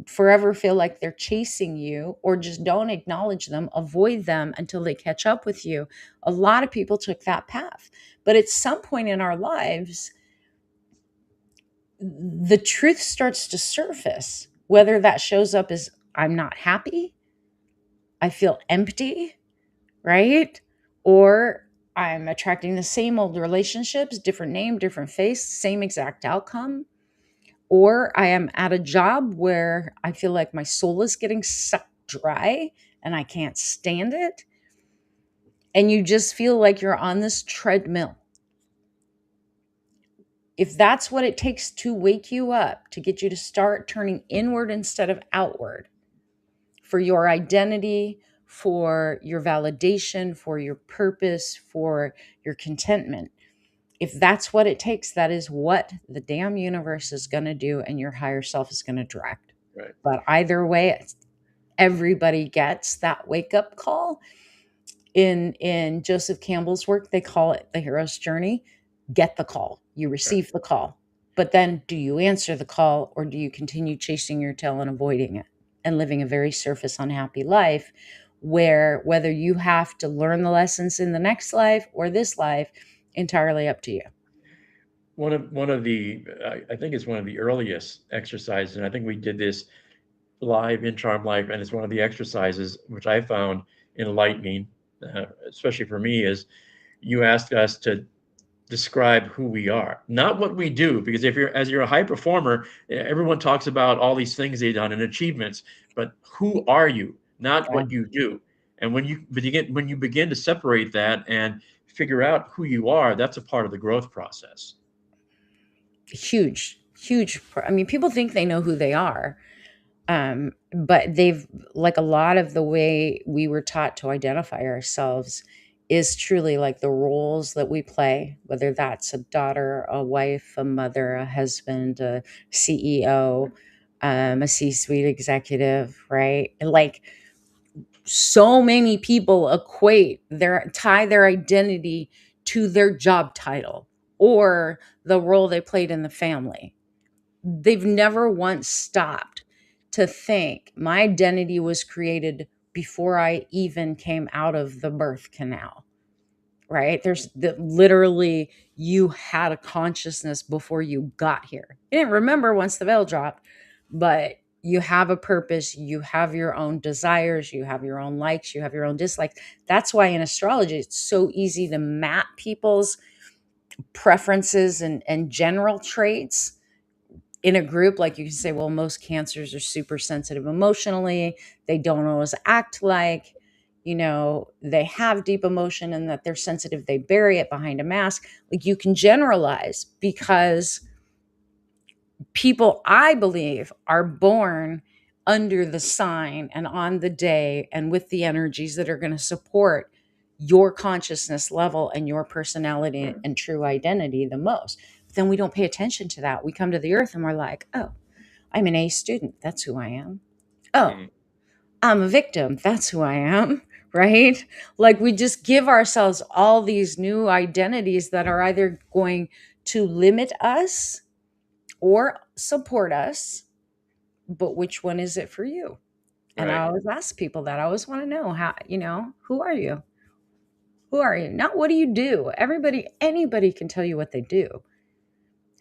forever feel like they're chasing you, or just don't acknowledge them, avoid them until they catch up with you. A lot of people took that path. But at some point in our lives, the truth starts to surface, whether that shows up as I'm not happy, I feel empty, right? Or I'm attracting the same old relationships, different name, different face, same exact outcome. Or I am at a job where I feel like my soul is getting sucked dry and I can't stand it. And you just feel like you're on this treadmill. If that's what it takes to wake you up, to get you to start turning inward instead of outward, for your identity, for your validation, for your purpose, for your contentment. If that's what it takes, that is what the damn universe is going to do, and your higher self is going to direct. right. But either way, everybody gets that wake up call. In Joseph Campbell's work, they call it the hero's journey. Get the call. You Right. receive the call. But then do you answer the call, or do you continue chasing your tail and avoiding it and living a very surface unhappy life, where whether you have to learn the lessons in the next life or this life, entirely up to you. One of the I think it's one of the earliest exercises, and I think we did this live in Charm Life, and it's one of the exercises which I found enlightening. especially for me, is you asked us to describe who we are, not what we do. Because if you're as you're a high performer, everyone talks about all these things they've done and achievements, but who are you? Not Yeah. what you do. And when you begin to separate that and figure out who you are, that's a part of the growth process. Huge, huge. I mean, people think they know who they are, but they've, like, a lot of the way we were taught to identify ourselves is truly like the roles that we play, whether that's a daughter, a wife, a mother, a husband, a CEO, a C-suite executive, right? And like, so many people equate their tie their identity to their job title or the role they played in the family. They've never once stopped to think my identity was created before I even came out of the birth canal, right? There's the, literally, you had a consciousness before you got here. You didn't remember once the veil dropped, but you have a purpose, you have your own desires, you have your own likes, you have your own dislikes. That's why in astrology it's so easy to map people's preferences and general traits in a group. Like, you can say, well, most cancers are super sensitive emotionally, they don't always act like, they have deep emotion, and that they're sensitive, they bury it behind a mask. Like, you can generalize, because people, I believe, are born under the sign and on the day and with the energies that are going to support your consciousness level and your personality and true identity the most. But then we don't pay attention to that. We come to the earth and we're like, oh, I'm an A student. That's who I am. Oh, Mm, I'm a victim. That's who I am. Right? Like, we just give ourselves all these new identities that are either going to limit us or support us. But which one is it for you? And I right. always ask people that. I always want to know, how, who are you? Who are you? Not what do you do? Anybody can tell you what they do.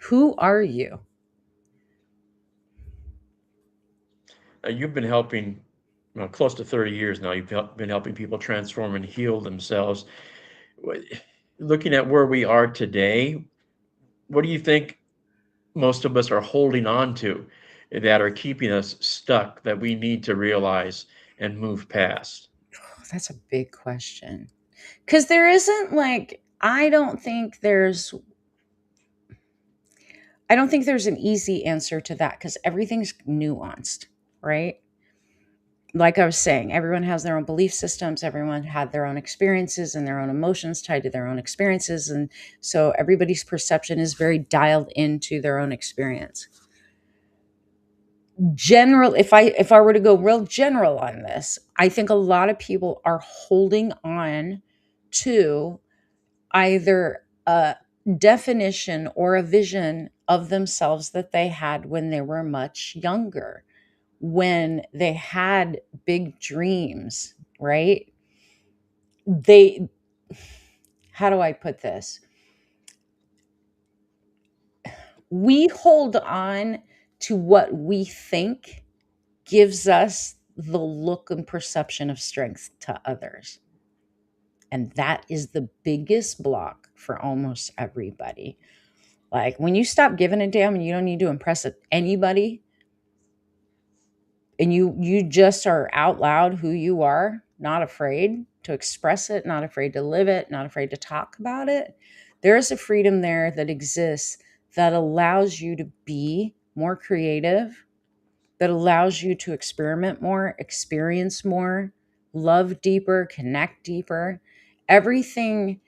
Who are you? You've been helping, well, close to 30 years now. Been helping people transform and heal themselves. Wh- Looking at where we are today, what do you think most of us are holding on to that are keeping us stuck that we need to realize and move past? Oh, that's a big question. Because there isn't, like, I don't think there's an easy answer to that, because everything's nuanced, right? Like I was saying, everyone has their own belief systems, everyone had their own experiences and their own emotions tied to their own experiences. And so everybody's perception is very dialed into their own experience. General, if I were to go real general on this, I think a lot of people are holding on to either a definition or a vision of themselves that they had when they were much younger, when they had big dreams, right? They, how do I put this? We hold on to what we think gives us the look and perception of strength to others. And that is the biggest block for almost everybody. Like, when you stop giving a damn and you don't need to impress anybody, and you just are out loud who you are, not afraid to express it, not afraid to live it, not afraid to talk about it, there is a freedom there that exists that allows you to be more creative, that allows you to experiment more, experience more, love deeper, connect deeper. Everything,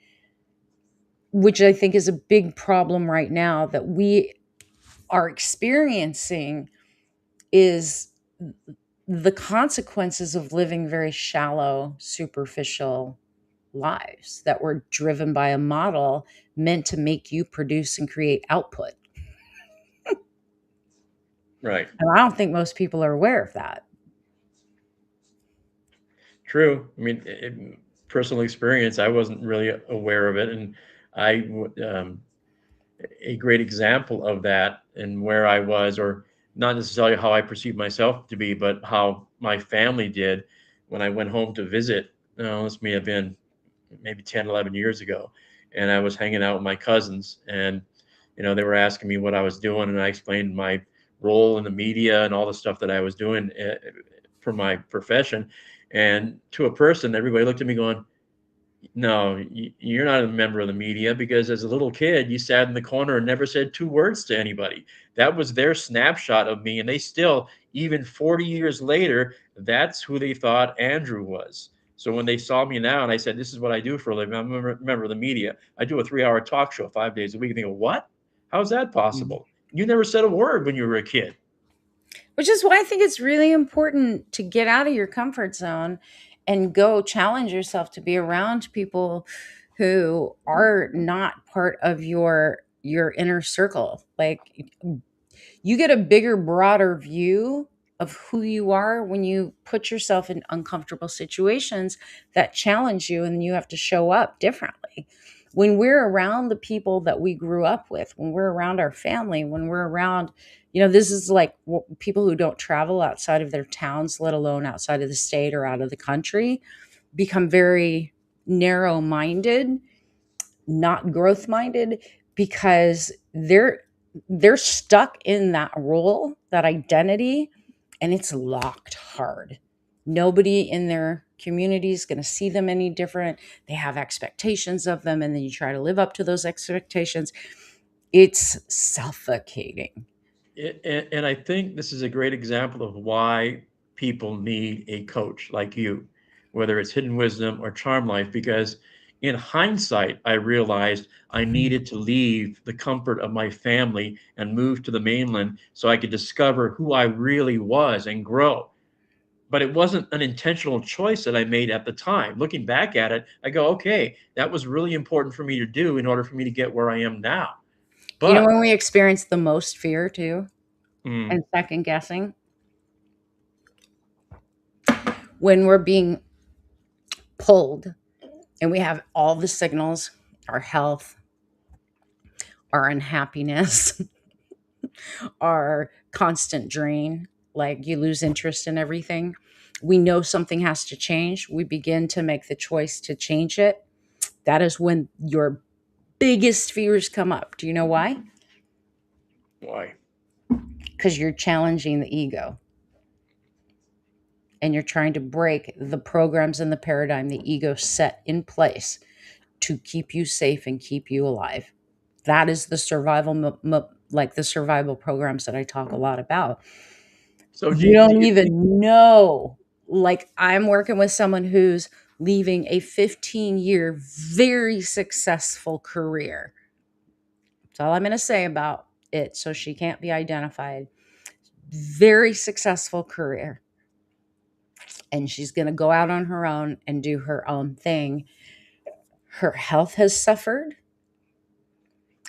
which I think is a big problem right now that we are experiencing, is the consequences of living very shallow, superficial lives that were driven by a model meant to make you produce and create output. Right. And I don't think most people are aware of that. True. I mean, personal experience, I wasn't really aware of it. And a great example of that and where I was, or not necessarily how I perceived myself to be, but how my family did when I went home to visit. This may have been maybe 10, 11 years ago. And I was hanging out with my cousins, and they were asking me what I was doing, and I explained my role in the media and all the stuff that I was doing for my profession. And to a person, everybody looked at me going, no, you're not a member of the media, because as a little kid, you sat in the corner and never said two words to anybody. That was their snapshot of me. And they still, even 40 years later, that's who they thought Andrew was. So when they saw me now and I said, this is what I do for a living, I'm a member of the media. I do a 3-hour talk show 5 days a week. And they go, what? How's that Mm. possible? You never said a word when you were a kid. Which is why I think it's really important to get out of your comfort zone and go challenge yourself to be around people who are not part of your inner circle. Like, you get a bigger, broader view of who you are when you put yourself in uncomfortable situations that challenge you, and you have to show up differently. When we're around the people that we grew up with, when we're around our family, when we're around, this is like people who don't travel outside of their towns, let alone outside of the state or out of the country, become very narrow minded, not growth minded, because they're stuck in that role, that identity, and it's locked hard. Nobody in their community is going to see them any different. They have expectations of them, and then you try to live up to those expectations. It's suffocating. And I think this is a great example of why people need a coach like you, whether it's Hidden Wisdom or Charm Life, because in hindsight, I realized I needed to leave the comfort of my family and move to the mainland so I could discover who I really was and grow. But it wasn't an intentional choice that I made at the time. Looking back at it, I go, okay, that was really important for me to do in order for me to get where I am now. You know But when we experience the most fear too, mm, and second guessing, when we're being pulled and we have all the signals, our health, our unhappiness, our constant drain, like you lose interest in everything. We know something has to change. We begin to make the choice to change it. That is when your biggest fears come up. Do you know why? why? Because you're challenging the ego and you're trying to break the programs and the paradigm the ego set in place to keep you safe and keep you alive. That is the survival, like the survival programs that I talk a lot about. So You do don't you think? even know. Like, I'm working with someone who's leaving a 15-year, very successful career. That's all I'm going to say about it. So she can't be identified. Very successful career. And she's going to go out on her own and do her own thing. Her health has suffered.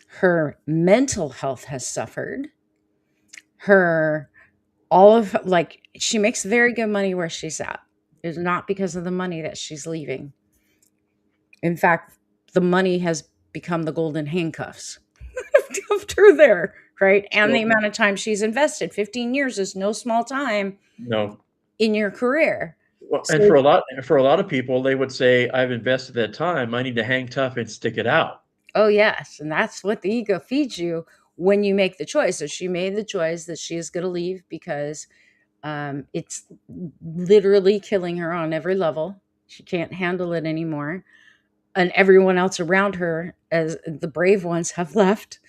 Her mental health has suffered. Her, all of, like, she makes very good money where she's at. It's not because of the money that she's leaving. In fact, the money has become the golden handcuffs kept her there, right? And the So amount of time she's invested. 15 years is no small time no. in your career. Well, and So, for a lot of people, they would say, "I've invested that time. I need to hang tough and stick it out." oh, yes. And that's what the ego feeds you when you make the choice. So she made the choice that she is going to leave because it's literally killing her on every level. She can't handle it anymore. And everyone else around her, as the brave ones, have left.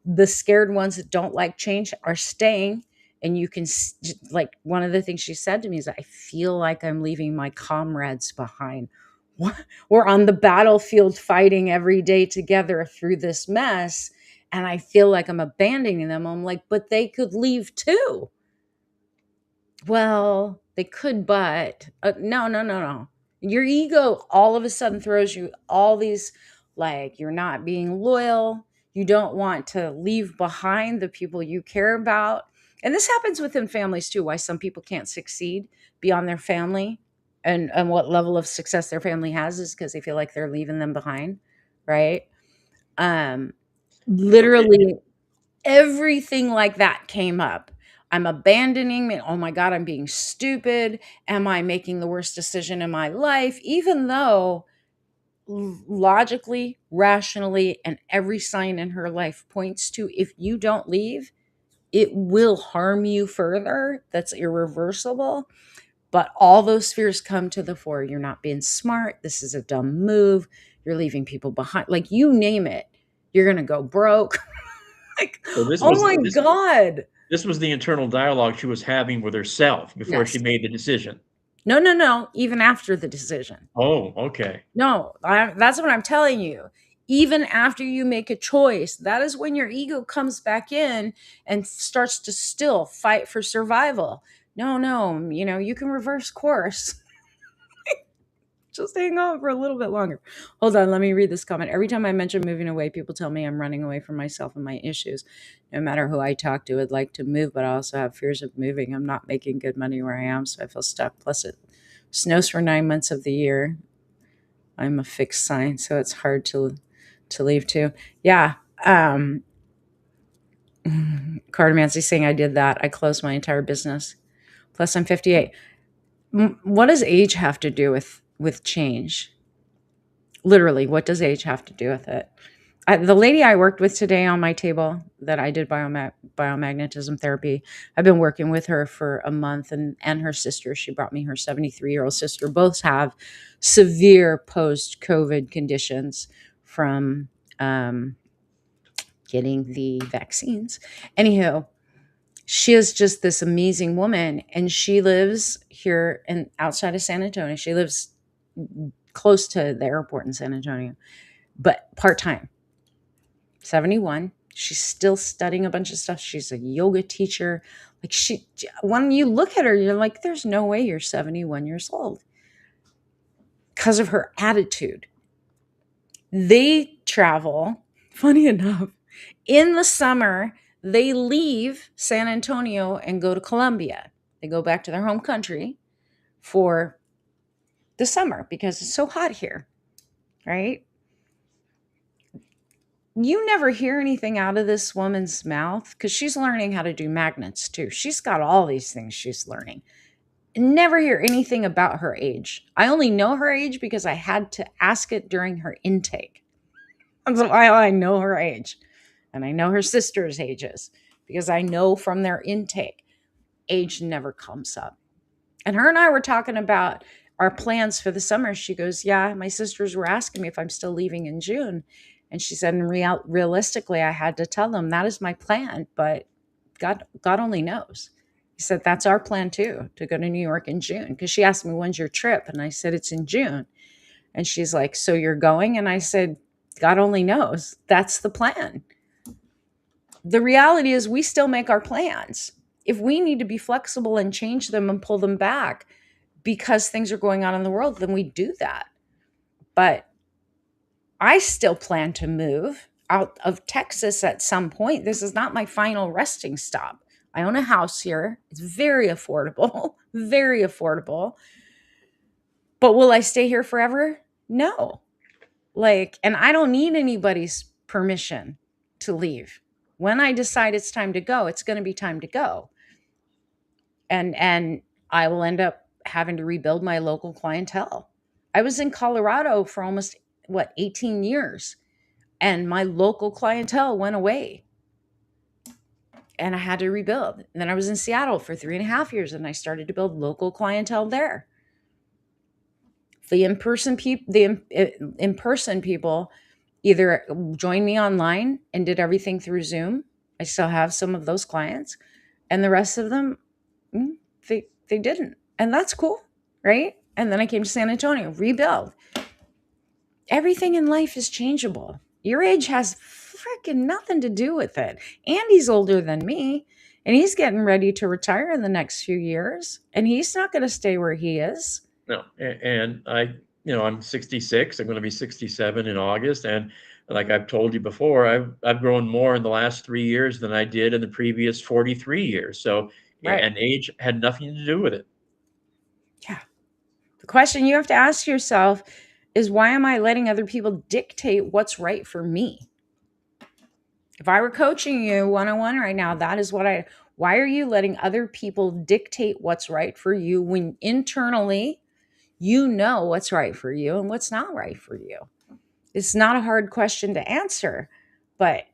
The scared ones that don't like change are staying. And you can, like, one of the things she said to me is, I feel like I'm leaving my comrades behind. What? We're on the battlefield fighting every day together through this mess. And I feel like I'm abandoning them. I'm like, but they could leave too. Well, they could, but no, no, no, no. Your ego all of a sudden throws you all these, like, you're not being loyal. You don't want to leave behind the people you care about. And this happens within families too, why some people can't succeed beyond their family, and what level of success their family has is because they feel like they're leaving them behind, right? Um, So Literally everything like that came up. I'm abandoning me. Oh my God, I'm being stupid. Am I making the worst decision in my life? Even though logically, rationally, and every sign in her life points to, if you don't leave, it will harm you further. That's irreversible. But all those fears come to the fore. You're not being smart. This is a dumb move. You're leaving people behind. Like, you name it. You're going to go broke. Like, So this oh was my God. this was the internal dialogue she was having with herself before she Yes. made the decision. No, no, no. Even after the decision. Oh, okay. No, that's what I'm telling you. Even after you make a choice, that is when your ego comes back in and starts to still fight for survival. No, no, you can reverse course. Just hang on for a little bit longer. Hold on, let me read this comment. Every time I mention moving away, people tell me I'm running away from myself and my issues. No matter who I talk to, would like to move, but I also have fears of moving. I'm not making good money where I am, so I feel stuck. Plus, it snows for 9 months of the year. I'm a fixed sign, so it's hard to leave too. Yeah. Carter Mancy's saying I did that. I closed my entire business. Plus, I'm 58. What does age have to do with change? Literally, what does age have to do with it? The lady I worked with today on my table that I did biomagnetism therapy, I've been working with her for a month, and her sister, she brought me her 73-year-old sister. Both have severe post-COVID conditions from getting the vaccines. Anywho, she is just this amazing woman, and she lives here and outside of San Antonio. She lives close to the airport in San Antonio, but part-time. 71. She's still studying a bunch of stuff. She's a yoga teacher. Like, when you look at her, you're like, there's no way you're 71 years old, because of her attitude. They travel, funny enough, in the summer. They leave San Antonio and go to Colombia. They go back to their home country for the summer because it's so hot here, right? You never hear anything out of this woman's mouth because she's learning how to do magnets too. She's got all these things she's learning. Never hear anything about her age. I only know her age because I had to ask it during her intake. That's why I know her age. And I know her sister's ages because I know from their intake, age never comes up. And her and I were talking about our plans for the summer. She goes, yeah, my sisters were asking me if I'm still leaving in June. And she said, realistically, I had to tell them that is my plan, but God only knows. He said, that's our plan too, to go to New York in June. Because she asked me, when's your trip? And I said, it's in June. And she's like, so you're going? And I said, God only knows. That's the plan. The reality is we still make our plans. If we need to be flexible and change them and pull them back because things are going on in the world, then we do that. But I still plan to move out of Texas at some point. This is not my final resting stop. I own a house here. It's very affordable, very affordable. But will I stay here forever? No. And I don't need anybody's permission to leave. When I decide it's time to go, it's going to be time to go. And I will end up having to rebuild my local clientele. I was in Colorado for almost 18 years, and my local clientele went away, and I had to rebuild. And then I was in Seattle for 3.5 years, and I started to build local clientele there. The in-person people either joined me online and did everything through Zoom. I still have some of those clients, and the rest of them, they didn't. And that's cool, right? And then I came to San Antonio, rebuild. Everything in life is changeable. Your age has freaking nothing to do with it. Andy's older than me, and he's getting ready to retire in the next few years, and he's not going to stay where he is. No, and I'm 66. I'm going to be 67 in August, and like I've told you before, I've grown more in the last 3 years than I did in the previous 43 years. So, Right. and age had nothing to do with it. Yeah. The question you have to ask yourself is, why am I letting other people dictate what's right for me? If I were coaching you one-on-one right now, that is why are you letting other people dictate what's right for you when internally you know what's right for you and what's not right for you? It's not a hard question to answer, but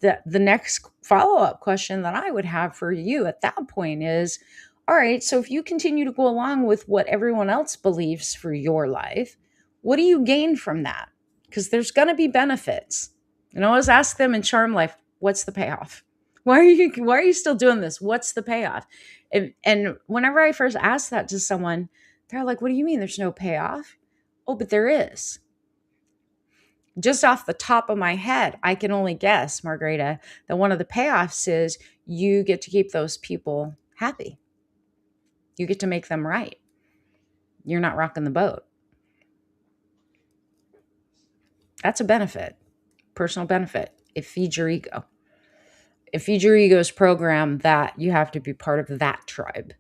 the next follow up question that I would have for you at that point is, all right, so if you continue to go along with what everyone else believes for your life, what do you gain from that? Because there's going to be benefits. And I always ask them in Charm Life, what's the payoff? Why are you still doing this? What's the payoff? And whenever I first ask that to someone, they're like, what do you mean there's no payoff? Oh, but there is. Just off the top of my head, I can only guess, Margarita, that one of the payoffs is you get to keep those people happy. You get to make them right. You're not rocking the boat. That's a benefit, personal benefit. It feeds your ego. It feeds your ego's program that you have to be part of that tribe.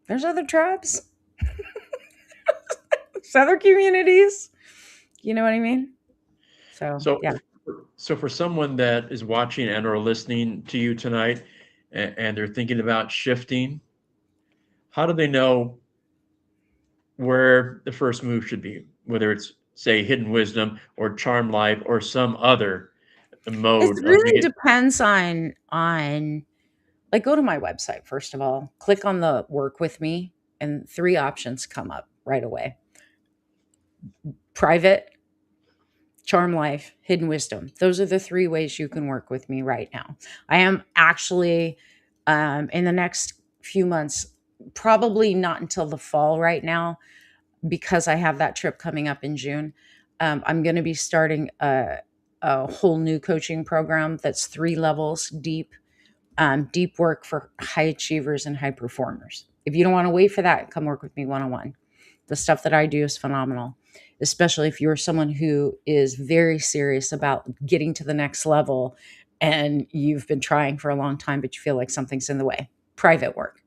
There's other tribes, there's other communities. You know what I mean? So, So, yeah. so for someone that is watching and or listening to you tonight, and they're thinking about shifting, how do they know where the first move should be? Whether it's say hidden wisdom or charm life or some other It mode of really being. depends on like, go to my website, first of all, click on the work with me, and three options come up right away: private, charm life, hidden wisdom. Those are the three ways you can work with me right now. I am actually, in the next few months, probably not until the fall right now, because I have that trip coming up in June. I'm going to be starting a whole new coaching program that's 3 levels deep, deep work for high achievers and high performers. If you don't want to wait for that, come work with me one on one. The stuff that I do is phenomenal, especially if you're someone who is very serious about getting to the next level and you've been trying for a long time, but you feel like something's in the way. Private work.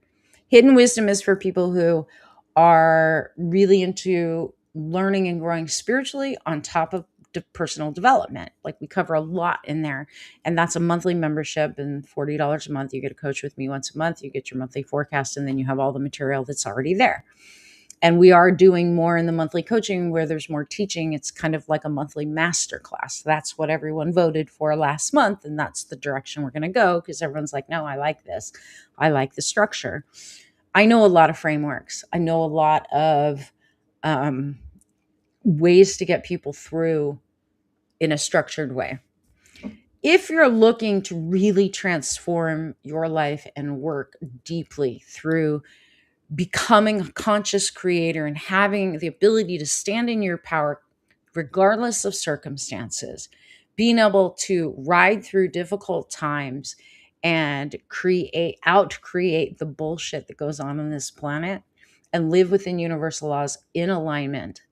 Hidden wisdom is for people who are really into learning and growing spiritually on top of personal development. Like, we cover a lot in there. And that's a monthly membership, and $40 a month. You get a coach with me once a month. You get your monthly forecast, and then you have all the material that's already there. And we are doing more in the monthly coaching where there's more teaching. It's kind of like a monthly masterclass. That's what everyone voted for last month. And that's the direction we're going to go, because everyone's like, no, I like this. I like the structure. I know a lot of frameworks. I know a lot of um, ways to get people through in a structured way. If you're looking to really transform your life and work deeply through becoming a conscious creator and having the ability to stand in your power regardless of circumstances, being able to ride through difficult times and create the bullshit that goes on this planet, and live within universal laws in alignment,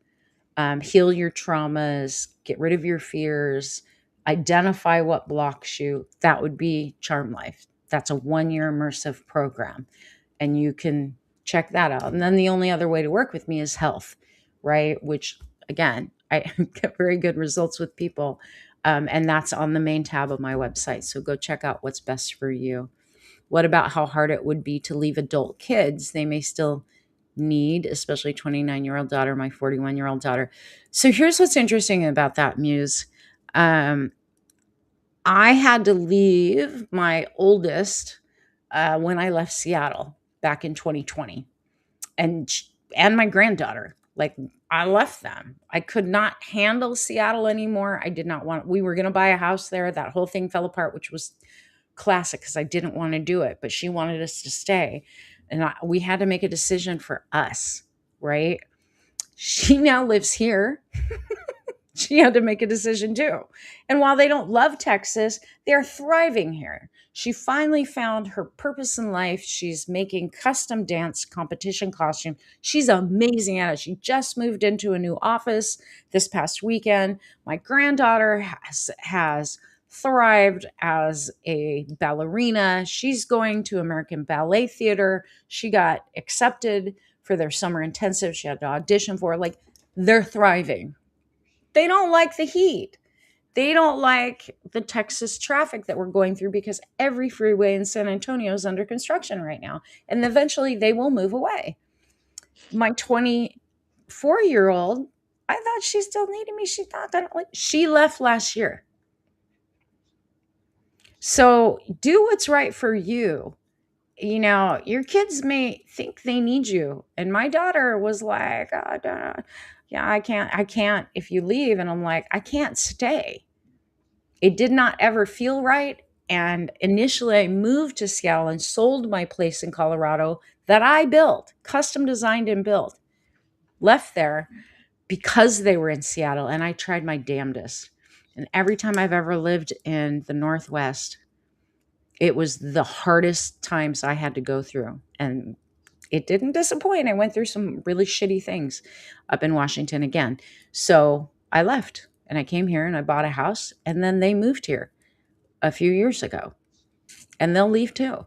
heal your traumas, get rid of your fears, identify what blocks you. That would be Charm Life. That's a 1 year immersive program, and you can check that out. And then the only other way to work with me is health, right? Which, again, I get very good results with people. And that's on the main tab of my website. So go check out what's best for you. What about how hard it would be to leave adult kids? They may still need, especially 29-year-old daughter, my 41-year-old daughter. So here's what's interesting about that, Muse. Um, I had to leave my oldest when I left Seattle back in 2020, and and my granddaughter. Like, I left them. I could not handle Seattle anymore. I did not want. We were going to buy a house there. That whole thing fell apart, which was classic because I didn't want to do it, but she wanted us to stay, and we had to make a decision for us. Right? She now lives here. She had to make a decision too. And while they don't love Texas, they're thriving here. She finally found her purpose in life. She's making custom dance competition costume. She's amazing at it. She just moved into a new office this past weekend. My granddaughter has thrived as a ballerina. She's going to American Ballet Theater. She got accepted for their summer intensive. She had to audition for it. Like, they're thriving. They don't like the heat. They don't like the Texas traffic that we're going through, because every freeway in San Antonio is under construction right now. And eventually they will move away. My 24-year-old, I thought she still needed me. She's not gonna like. She left last year. So do what's right for you. Your kids may think they need you. And my daughter was like, oh, yeah, I can't if you leave. And I'm like, I can't stay. It did not ever feel right. And initially, I moved to Seattle and sold my place in Colorado that I built, custom designed and built, left there because they were in Seattle. And I tried my damnedest. And every time I've ever lived in the Northwest, it was the hardest times I had to go through. And it didn't disappoint. I went through some really shitty things up in Washington again. So I left and I came here and I bought a house, and then they moved here a few years ago, and they'll leave too.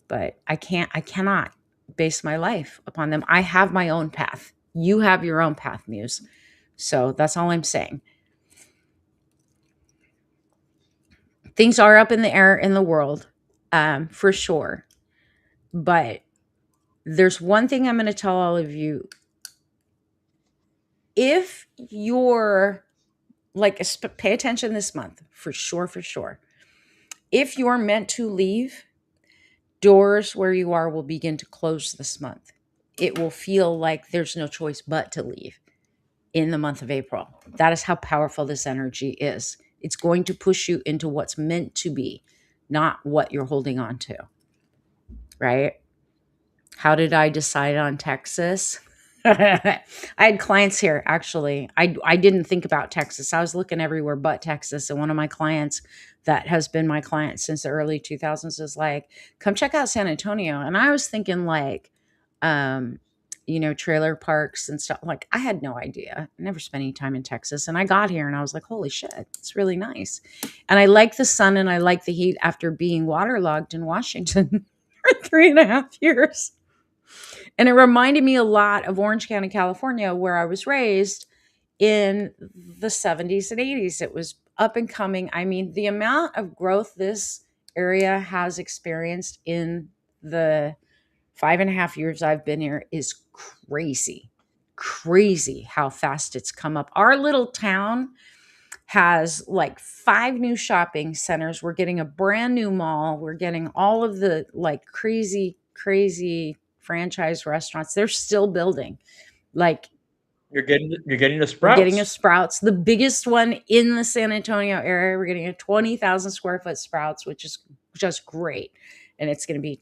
But I cannot base my life upon them. I have my own path. You have your own path, Muse. So that's all I'm saying. Things are up in the air in the world, for sure. But there's one thing I'm going to tell all of you. If you're like, pay attention this month, for sure, for sure. If you're meant to leave, doors where you are will begin to close this month. It will feel like there's no choice but to leave in the month of April. That is how powerful this energy is. It's going to push you into what's meant to be, not what you're holding on to, right? How did I decide on Texas? I had clients here, actually. I didn't think about Texas. I was looking everywhere but Texas. And one of my clients that has been my client since the early 2000s is like, come check out San Antonio. And I was thinking like, um, trailer parks and stuff. Like, I had no idea. I never spent any time in Texas. And I got here and I was like, holy shit, it's really nice. And I like the sun and I like the heat after being waterlogged in Washington for 3.5 years. And it reminded me a lot of Orange County, California, where I was raised in the 70s and 80s. It was up and coming. I mean, the amount of growth this area has experienced in the 5.5 years I've been here is crazy. Crazy how fast it's come up. Our little town has like 5 new shopping centers. We're getting a brand new mall. We're getting all of the like crazy, crazy franchise restaurants. They're still building. Like, You're getting the we're getting a Sprouts. Sprouts, the biggest one in the San Antonio area. We're getting a 20,000 square foot Sprouts, which is just great. And it's going to be,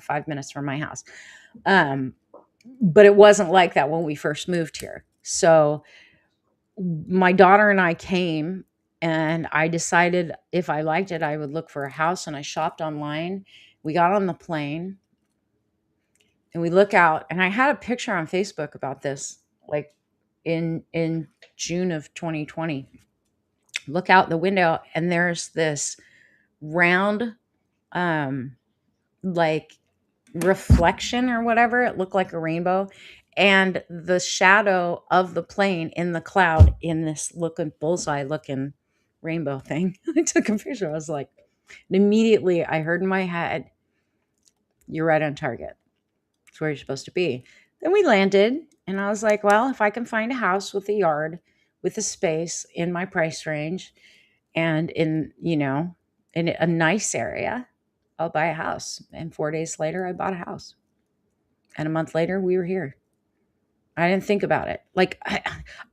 5 minutes from my house. But it wasn't like that when we first moved here. So my daughter and I came, and I decided if I liked it, I would look for a house, and I shopped online. We got on the plane and we look out, and I had a picture on Facebook about this, like in June of 2020. Look out the window and there's this round, um like reflection or whatever. It looked like a rainbow, and the shadow of the plane in the cloud in this looking bullseye looking rainbow thing. I took a picture. I was like, and immediately I heard in my head, you're right on target. It's where you're supposed to be. Then we landed, and I was like, well, if I can find a house with a yard, with a space in my price range, and in a nice area, I'll buy a house. And 4 days later, I bought a house. And a month later, we were here. I didn't think about it. Like,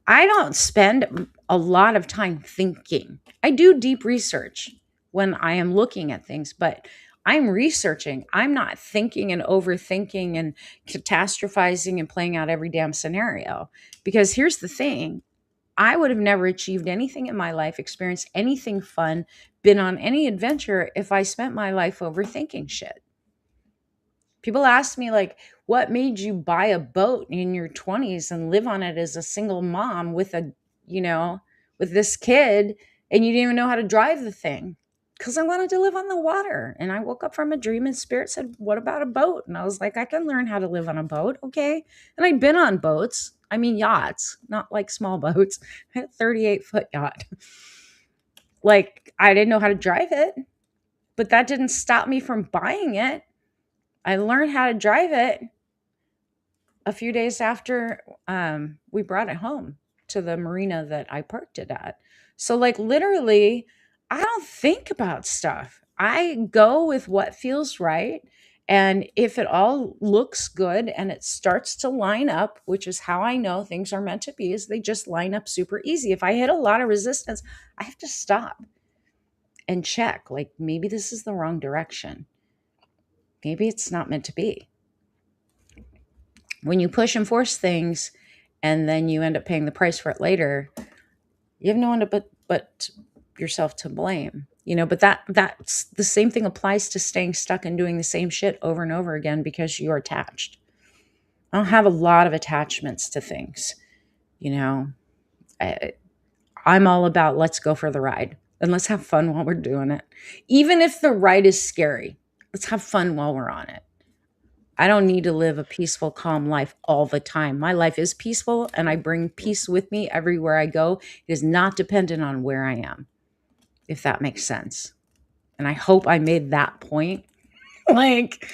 I don't spend a lot of time thinking. I do deep research when I am looking at things, but I'm researching. I'm not thinking and overthinking and catastrophizing and playing out every damn scenario. Because here's the thing, I would have never achieved anything in my life, experienced anything fun, been on any adventure if I spent my life overthinking shit. People ask me, like, what made you buy a boat in your 20s and live on it as a single mom you know, with this kid, and you didn't even know how to drive the thing? Because I wanted to live on the water. And I woke up from a dream and spirit said, what about a boat? And I was like, I can learn how to live on a boat. Okay. And I'd been on boats. I mean, yachts, not like small boats. I had a 38-foot yacht. Like, I didn't know how to drive it, but that didn't stop me from buying it. I learned how to drive it a few days after we brought it home. to the marina that I parked it at. So, like, literally, I don't think about stuff. I go with what feels right. And if it all looks good and it starts to line up, which is how I know things are meant to be, is they just line up super easy. If I hit a lot of resistance, I have to stop and check, like, maybe this is the wrong direction. Maybe it's not meant to be. When you push and force things and then you end up paying the price for it later, you have no one to but yourself to blame. But that's the same thing applies to staying stuck and doing the same shit over and over again because you're attached. I don't have a lot of attachments to things. You know, I, I'm all about let's go for the ride and let's have fun while we're doing it. Even if the ride is scary, let's have fun while we're on it. I don't need to live a peaceful, calm life all the time. My life is peaceful and I bring peace with me everywhere I go. It is not dependent on where I am, if that makes sense. And I hope I made that point. Like,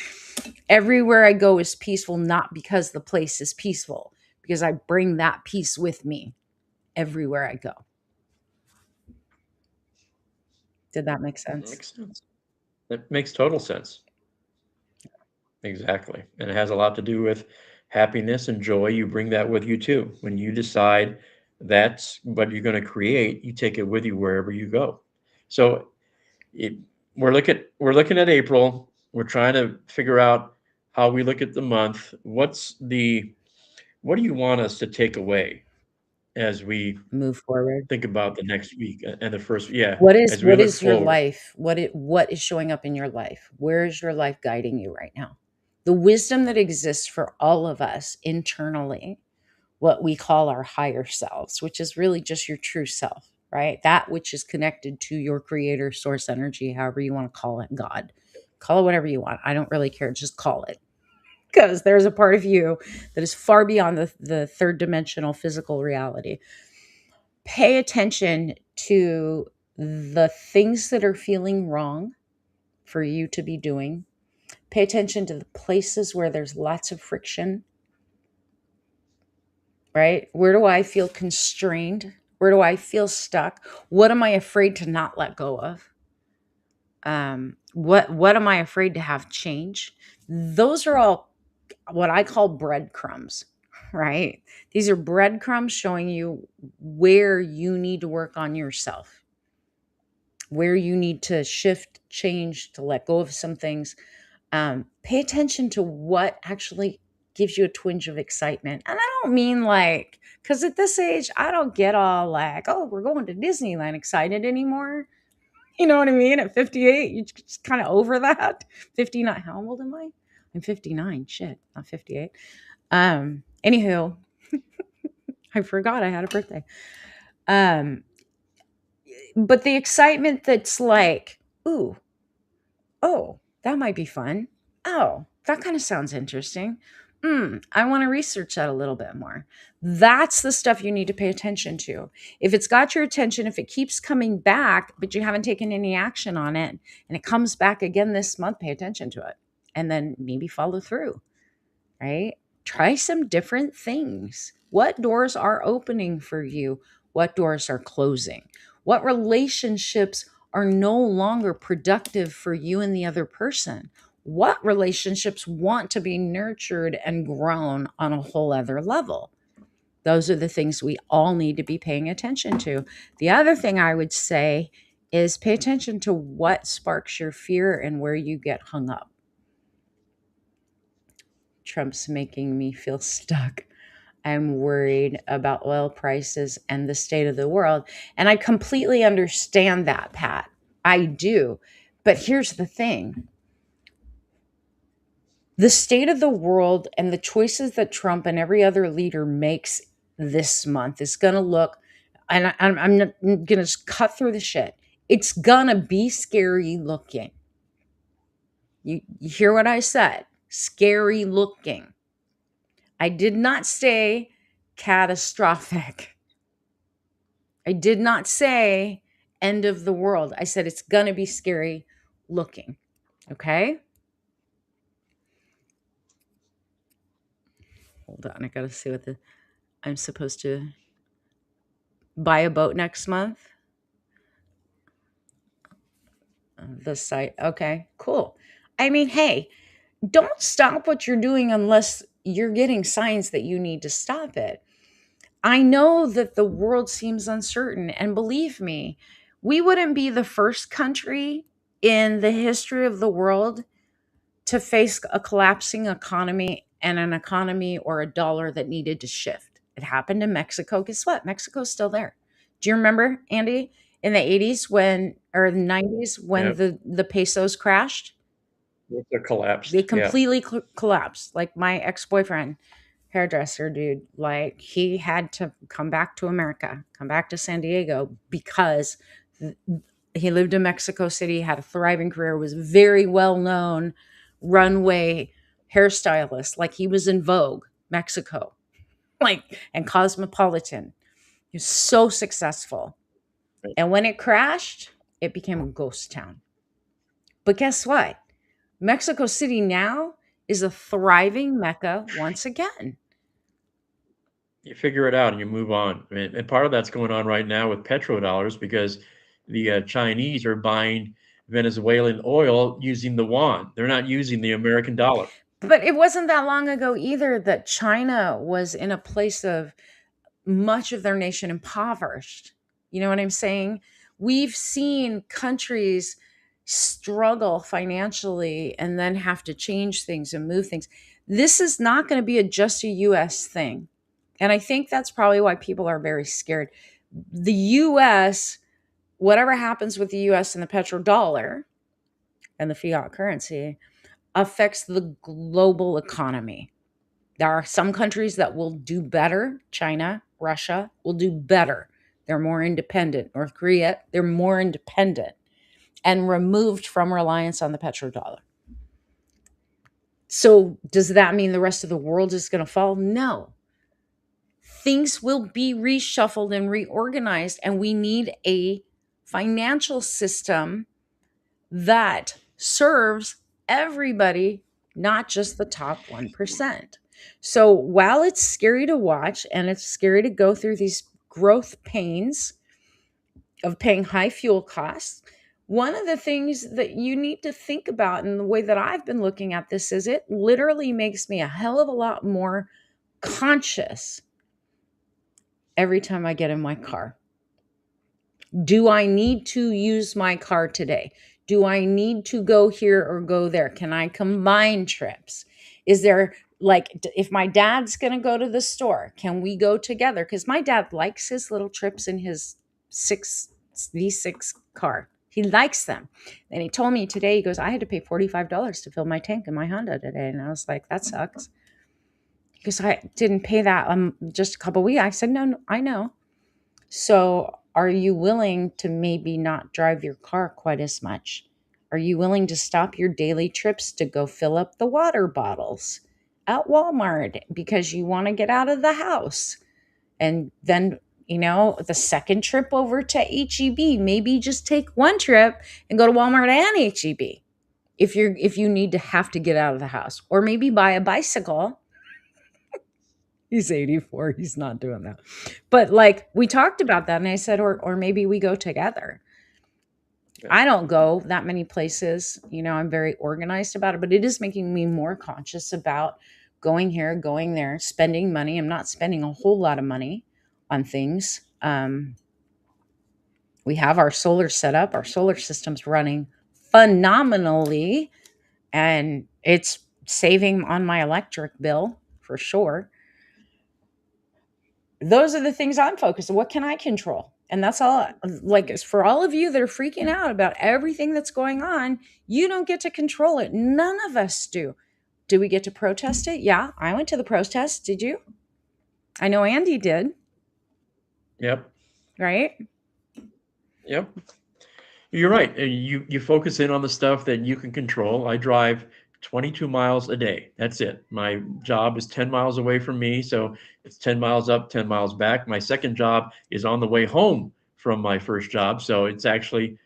everywhere I go is peaceful, not because the place is peaceful, because I bring that peace with me everywhere I go. Did that make sense? Makes sense. That makes total sense. Exactly. And it has a lot to do with happiness and joy. You bring that with you too. When you decide that's what you're going to create, you take it with you wherever you go. So it, we're looking at April. We're trying to figure out how we look at the month. What do you want us to take away as we Move forward. think about the next week and the first, yeah, What is as we what look is your forward? life? What is showing up in your life? Where is your life guiding you right now? The wisdom that exists for all of us internally, what we call our higher selves, which is really just your true self, right? That which is connected to your creator, source energy, however you want to call it, God. Call it whatever you want. I don't really care. Just call it. Because there's a part of you that is far beyond the third dimensional physical reality. Pay attention to the things that are feeling wrong for you to be doing. Pay attention to the places where there's lots of friction, right? Where do I feel constrained? Where do I feel stuck? What am I afraid to not let go of? What am I afraid to have change? Those are all what I call breadcrumbs, right? These are breadcrumbs showing you where you need to work on yourself, where you need to shift, change, to let go of some things. Pay attention to what actually gives you a twinge of excitement. And I don't mean like, because at this age, I don't get all like, oh, we're going to Disneyland excited anymore. You know what I mean? At 58, you're just kind of over that. 59. How old am I? I'm 59. Shit, not 58. Anywho, I forgot I had a birthday. Um, but the excitement that's like, ooh, oh, that might be fun. Oh, that kind of sounds interesting. I want to research that a little bit more. That's the stuff you need to pay attention to. If it's got your attention, if it keeps coming back, but you haven't taken any action on it, and it comes back again this month, pay attention to it. And then maybe follow through, right? Try some different things. What doors are opening for you? What doors are closing? What relationships are no longer productive for you and the other person? What relationships want to be nurtured and grown on a whole other level? Those are the things we all need to be paying attention to. The other thing I would say is pay attention to what sparks your fear and where you get hung up. Trump's making me feel stuck. I'm worried about oil prices and the state of the world. And I completely understand that, Pat. I do. But here's the thing, the state of the world and the choices that Trump and every other leader makes this month is going to look, and I'm going to just cut through the shit. It's going to be scary looking. You hear what I said? Scary looking. I did not say catastrophic. I did not say end of the world. I said it's going to be scary looking. Okay? Hold on. I got to see what I'm supposed to. Buy a boat next month. The site. Okay, cool. I mean, hey, don't stop what you're doing unless you're getting signs that you need to stop it. I know that the world seems uncertain, and believe me, we wouldn't be the first country in the history of the world to face a collapsing economy and an economy or a dollar that needed to shift. It happened in Mexico. Guess what? Mexico's still there. Do you remember, Andy, in the 80s when, or the 90s when Yeah. the pesos crashed? It's a They collapsed. Yeah. completely collapsed. Like my ex-boyfriend, hairdresser dude, like he had to come back to America, come back to San Diego because th- he lived in Mexico City, had a thriving career, was very well known runway hairstylist. Like he was in Vogue, Mexico, like, and Cosmopolitan. He was so successful. And when it crashed, it became a ghost town. But guess what? Mexico City now is a thriving mecca once again. You figure it out and you move on. And part of that's going on right now with petrodollars because the Chinese are buying Venezuelan oil using the yuan. They're not using the American dollar. But it wasn't that long ago either that China was in a place of much of their nation impoverished. You know what I'm saying? We've seen countries struggle financially and then have to change things and move things. This is not going to be just a US thing. And I think that's probably why people are very scared. The US, whatever happens with the US and the petrodollar and the fiat currency, affects the global economy. There are some countries that will do better. China, Russia will do better. They're more independent. North Korea, they're more independent and removed from reliance on the petrodollar. So, does that mean the rest of the world is going to fall? No. Things will be reshuffled and reorganized, and we need a financial system that serves everybody, not just the top 1%. So while it's scary to watch and it's scary to go through these growth pains of paying high fuel costs, one of the things that you need to think about, and the way that I've been looking at this, is it literally makes me a hell of a lot more conscious every time I get in my car. Do I need to use my car today? Do I need to go here or go there? Can I combine trips? Is there, like, if my dad's going to go to the store, can we go together? Because my dad likes his little trips in his six V6 car. He likes them. And he told me today, he goes, I had to pay $45 to fill my tank in my Honda today. And I was like, that sucks. Because I didn't pay that just a couple weeks. I said, no, I know. So, are you willing to maybe not drive your car quite as much? Are you willing to stop your daily trips to go fill up the water bottles at Walmart because you want to get out of the house? And then, the second trip over to HEB, maybe just take one trip and go to Walmart and HEB if you need to have to get out of the house, or maybe buy a bicycle. He's 84. He's not doing that. But like we talked about that and I said, or maybe we go together. Yeah. I don't go that many places. I'm very organized about it, but it is making me more conscious about going here, going there, spending money. I'm not spending a whole lot of money on things. We have our solar set up. Our solar system's running phenomenally, and it's saving on my electric bill for sure. Those are the things I'm focused on. What can I control? And that's all. Like, for all of you that are freaking out about everything that's going on, you don't get to control it. None of us do. Do we get to protest it? Yeah, I went to the protest. Did you? I know Andy did. Yep. Right? Yep. You're right. You focus in on the stuff that you can control. I drive 22 miles a day. That's it. My job is 10 miles away from me, so it's 10 miles up, 10 miles back. My second job is on the way home from my first job, so it's actually,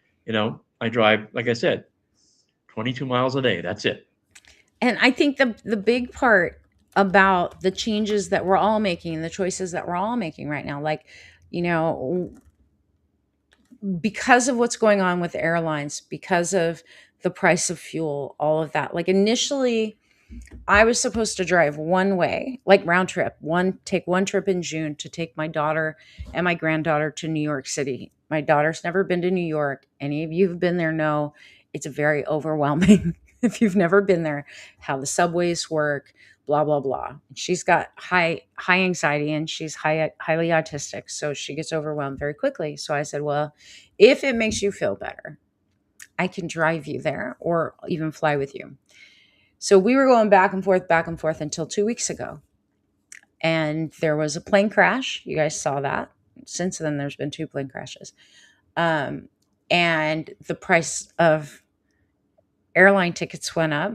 I drive, like I said, 22 miles a day. That's it. And I think the big part about the changes that we're all making, the choices that we're all making right now, like You know, because of what's going on with airlines, because of the price of fuel, all of that. Like initially, I was supposed to drive one way, like round trip, take one trip in June to take my daughter and my granddaughter to New York City. My daughter's never been to New York. Any of you who've been there know it's very overwhelming if you've never been there, how the subways work, blah blah blah. She's got high anxiety and she's highly autistic, so she gets overwhelmed very quickly. So I said, "Well, if it makes you feel better, I can drive you there or even fly with you." So we were going back and forth until 2 weeks ago. And there was a plane crash. You guys saw that. Since then, there's been two plane crashes. Um, and the price of airline tickets went up.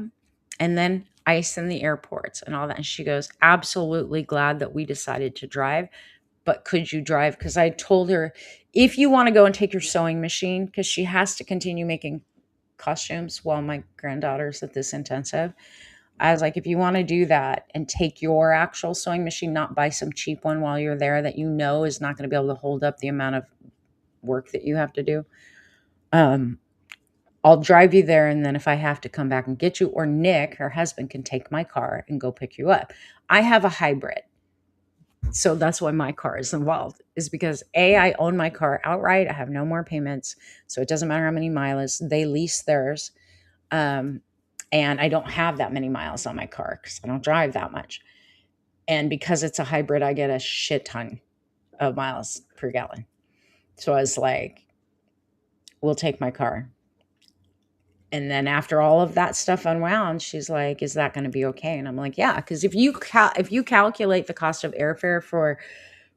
And then ice in the airports and all that. And she goes, absolutely glad that we decided to drive. But could you drive? Because I told her, if you want to go and take your sewing machine, because she has to continue making costumes while my granddaughter's at this intensive. I was like, if you want to do that and take your actual sewing machine, not buy some cheap one while you're there that you know is not going to be able to hold up the amount of work that you have to do, um, I'll drive you there. And then if I have to come back and get you, or Nick, her husband, can take my car and go pick you up. I have a hybrid. So that's why my car is involved, is because I own my car outright. I have no more payments. So it doesn't matter how many miles they lease theirs. Um, and I don't have that many miles on my car because I don't drive that much. And because it's a hybrid, I get a shit ton of miles per gallon. So I was like, we'll take my car. And then after all of that stuff unwound, she's like, is that going to be okay? And I'm like, yeah, because if you calculate the cost of airfare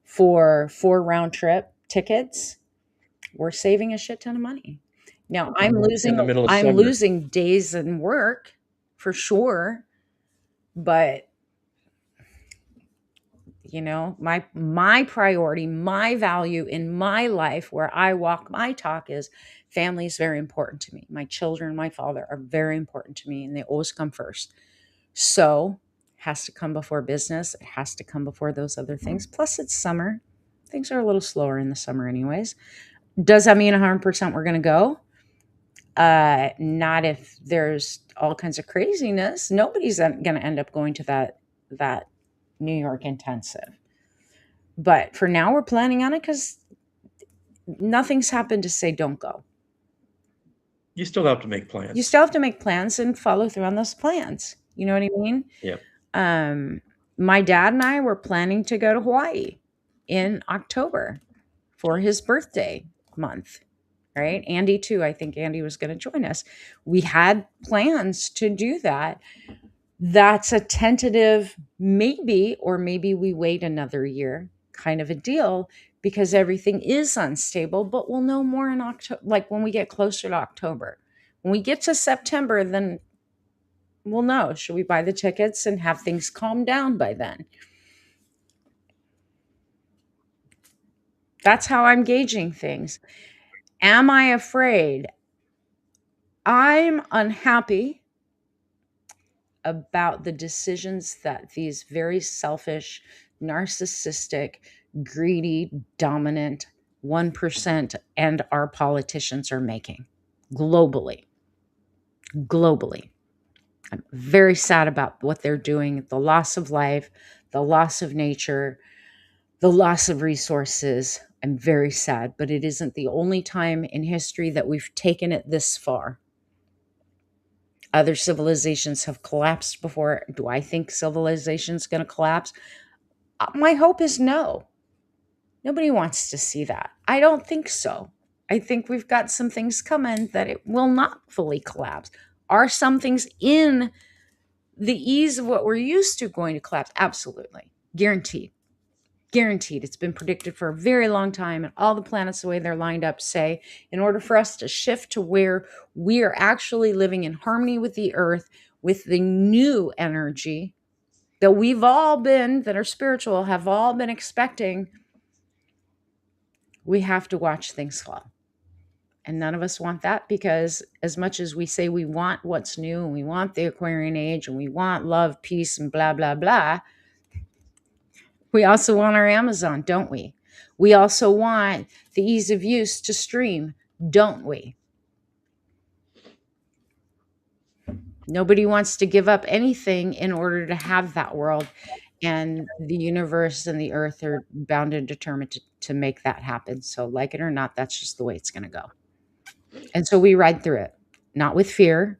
for 4 round trip tickets, we're saving a shit ton of money. Now in the middle of I'm summer. losing days in work for sure, but my priority, my value in my life, where I walk my talk, is family is very important to me. My children, my father are very important to me, and they always come first. So it has to come before business. It has to come before those other things. Plus it's summer. Things are a little slower in the summer anyways. Does that mean 100% we're going to go? Not if there's all kinds of craziness. Nobody's going to end up going to that New York intensive. But for now, we're planning on it because nothing's happened to say don't go. You still have to make You plans. still have to make plans and follow through on those plans. You know what I mean? Yeah. Um, my dad and I were planning to go to Hawaii in October for his birthday month, right? Andy, too. I think Andy was going to join us. We had plans to do that. That's a tentative maybe, or maybe we wait another year kind of a deal, because everything is unstable, but we'll know more in October, like when we get closer to October. When we get to September, then we'll know. Should we buy the tickets and have things calm down by then? That's how I'm gauging things. Am I afraid? I'm unhappy about the decisions that these very selfish, narcissistic, greedy, dominant 1% and our politicians are making globally. Globally. I'm very sad about what they're doing, the loss of life, the loss of nature, the loss of resources. I'm very sad, but it isn't the only time in history that we've taken it this far. Other civilizations have collapsed before. Do I think civilization's going to collapse? My hope is no. Nobody wants to see that. I don't think so. I think we've got some things coming that it will not fully collapse. Are some things in the ease of what we're used to going to collapse? Absolutely. Guaranteed. Guaranteed. It's been predicted for a very long time, and all the planets, the way they're lined up, say in order for us to shift to where we are actually living in harmony with the earth, with the new energy that we've all been, that are spiritual, have all been expecting, we have to watch things fall. And none of us want that, because as much as we say we want what's new and we want the Aquarian age and we want love, peace, and blah, blah, blah, we also want our Amazon, don't we? We also want the ease of use to stream, don't we? Nobody wants to give up anything in order to have that world. And the universe and the earth are bound and determined to make that happen. So, like it or not, that's just the way it's going to go. And so we ride through it, not with fear.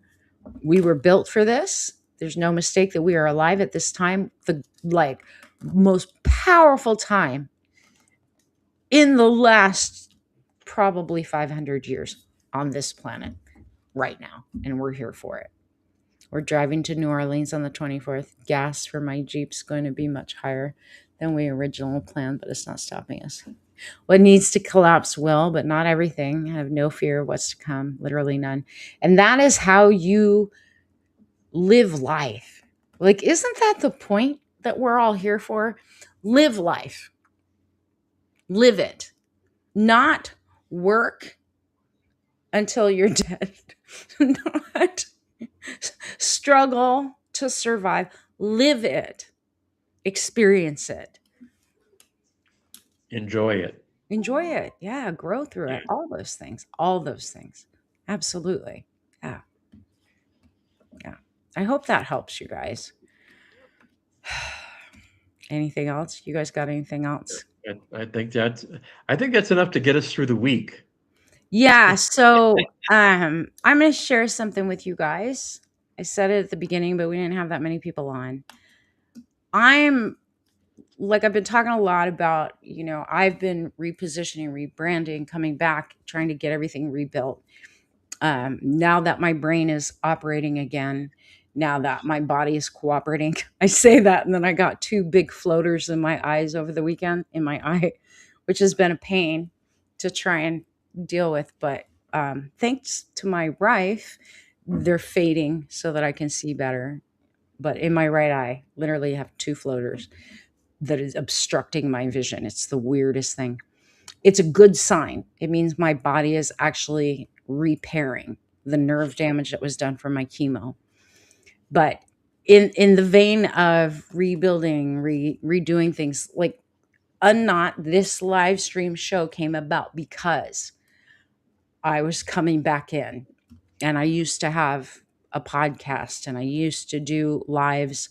We were built for this. There's no mistake that we are alive at this time, the like most powerful time in the last probably 500 years on this planet right now. And we're here for it. We're driving to New Orleans on the 24th. Gas for my Jeep's going to be much higher than we originally planned, but it's not stopping us. What needs to collapse will, but not everything. I have no fear of what's to come, literally none. And that is how you live life. Like, isn't that the point that we're all here for? Live life. Live it. Not work until you're dead. Not struggle to survive. Live it. Experience it. Enjoy it. Enjoy it. Yeah. Grow through it. All those things. All those things. Absolutely. Yeah. Yeah. I hope that helps you guys. Anything else? You guys got anything else? I think that's enough to get us through the week. Yeah, so I'm going to share something with you guys. I said it at the beginning, but we didn't have that many people on. I'm like, I've been talking a lot about, I've been repositioning, rebranding, coming back, trying to get everything rebuilt. Now that my brain is operating again, now that my body is cooperating, I say that, and then I got two big floaters in my eyes over the weekend in my eye, which has been a pain to try and deal with. But thanks to my Rife, they're fading so that I can see better. But in my right eye, literally have two floaters that is obstructing my vision. It's the weirdest thing. It's a good sign. It means my body is actually repairing the nerve damage that was done from my chemo. But in the vein of rebuilding, redoing things, like UNKNOT, this live stream show came about because I was coming back in, and I used to have a podcast, and I used to do lives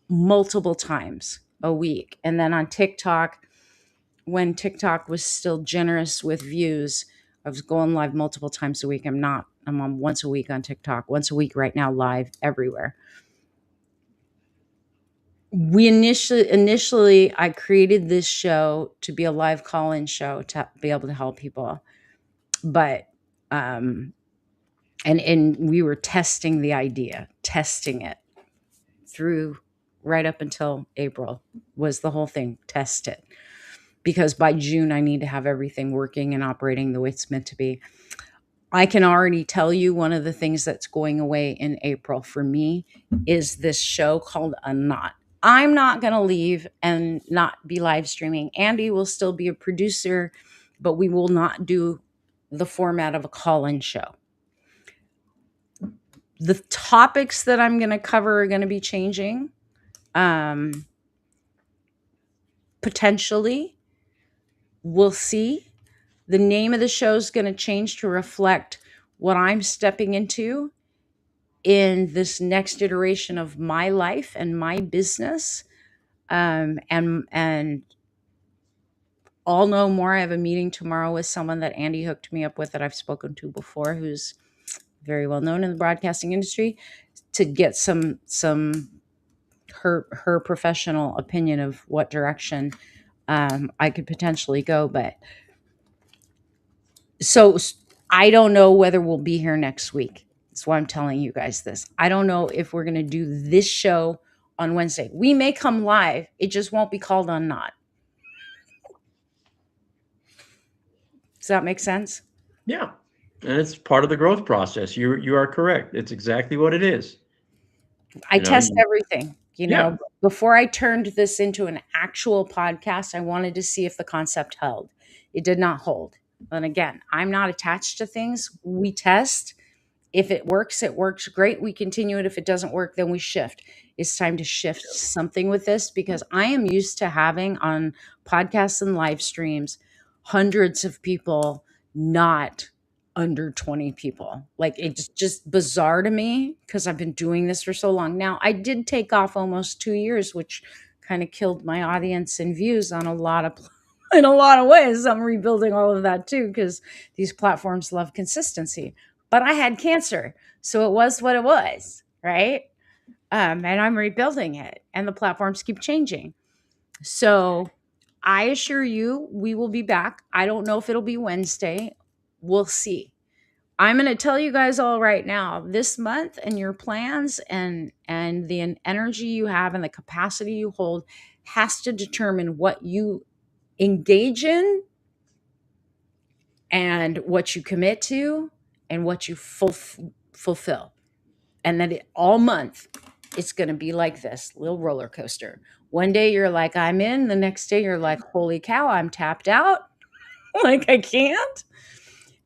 multiple times a week. And then on TikTok, when TikTok was still generous with views, I was going live multiple times a week. I'm on once a week on TikTok, once a week right now, live everywhere. We initially I created this show to be a live call-in show to be able to help people. But and we were testing the idea, testing it through right up until April was the whole thing, test it. Because by June, I need to have everything working and operating the way it's meant to be. I can already tell you one of the things that's going away in April for me is this show called UNKNOT. I'm not going to leave and not be live streaming. Andy will still be a producer, but we will not do the format of a call-in show. The topics that I'm going to cover are going to be changing. Potentially. We'll see. The name of the show is going to change to reflect what I'm stepping into in this next iteration of my life and my business. And I'll know more. I have a meeting tomorrow with someone that Andy hooked me up with that I've spoken to before, who's very well known in the broadcasting industry, to get some her professional opinion of what direction I could potentially go. But so I don't know whether we'll be here next week. That's why I'm telling you guys this. I don't know if we're going to do this show on Wednesday. We may come live. It just won't be called UNKNOT. Does that make sense? Yeah. And it's part of the growth process. You are correct. It's exactly what it is. I test everything. Yeah. Before I turned this into an actual podcast, I wanted to see if the concept held. It did not hold. And again, I'm not attached to things. We test. If it works, it works great. We continue it. If it doesn't work, then we shift. It's time to shift something with this, because I am used to having on podcasts and live streams hundreds of people, not under 20 people. Like, it's just bizarre to me because I've been doing this for so long. Now, I did take off almost 2 years, which kind of killed my audience and views on a lot of in a lot of ways. I'm rebuilding all of that too, because these platforms love consistency. But I had cancer, so it was what it was, right? And I'm rebuilding it, and the platforms keep changing. So I assure you, we will be back. I don't know if it'll be Wednesday. We'll see. I'm going to tell you guys all right now, this month and your plans and the energy you have and the capacity you hold has to determine what you engage in and what you commit to and what you fulfill. And then all month, it's going to be like this little roller coaster. One day you're like, I'm in. The next day you're like, holy cow, I'm tapped out. Like, I can't.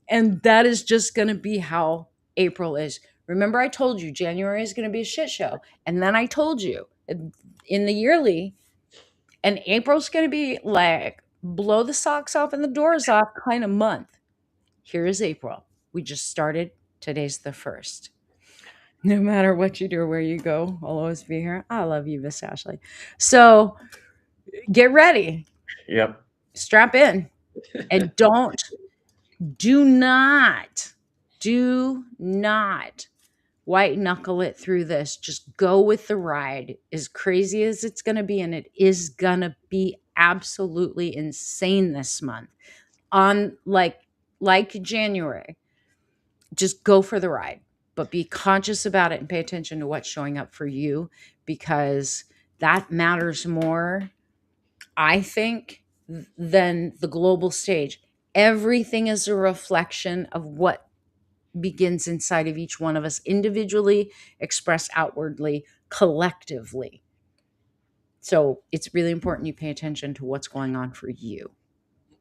And that is just going to be how April is. Remember, I told you January is going to be a shit show. And then I told you in the yearly, and April's going to be like blow the socks off and the doors off kind of month. Here is April. We just started. Today's the 1st. No matter what you do or where you go, I'll always be here. I love you, Miss Ashley. So get ready, Yep. strap in, and do not white knuckle it through this. Just go with the ride, as crazy as it's going to be. And it is going to be absolutely insane this month on like January. Just go for the ride, but be conscious about it and pay attention to what's showing up for you, because that matters more, I think, than the global stage. Everything is a reflection of what begins inside of each one of us individually, expressed outwardly, collectively. So it's really important you pay attention to what's going on for you.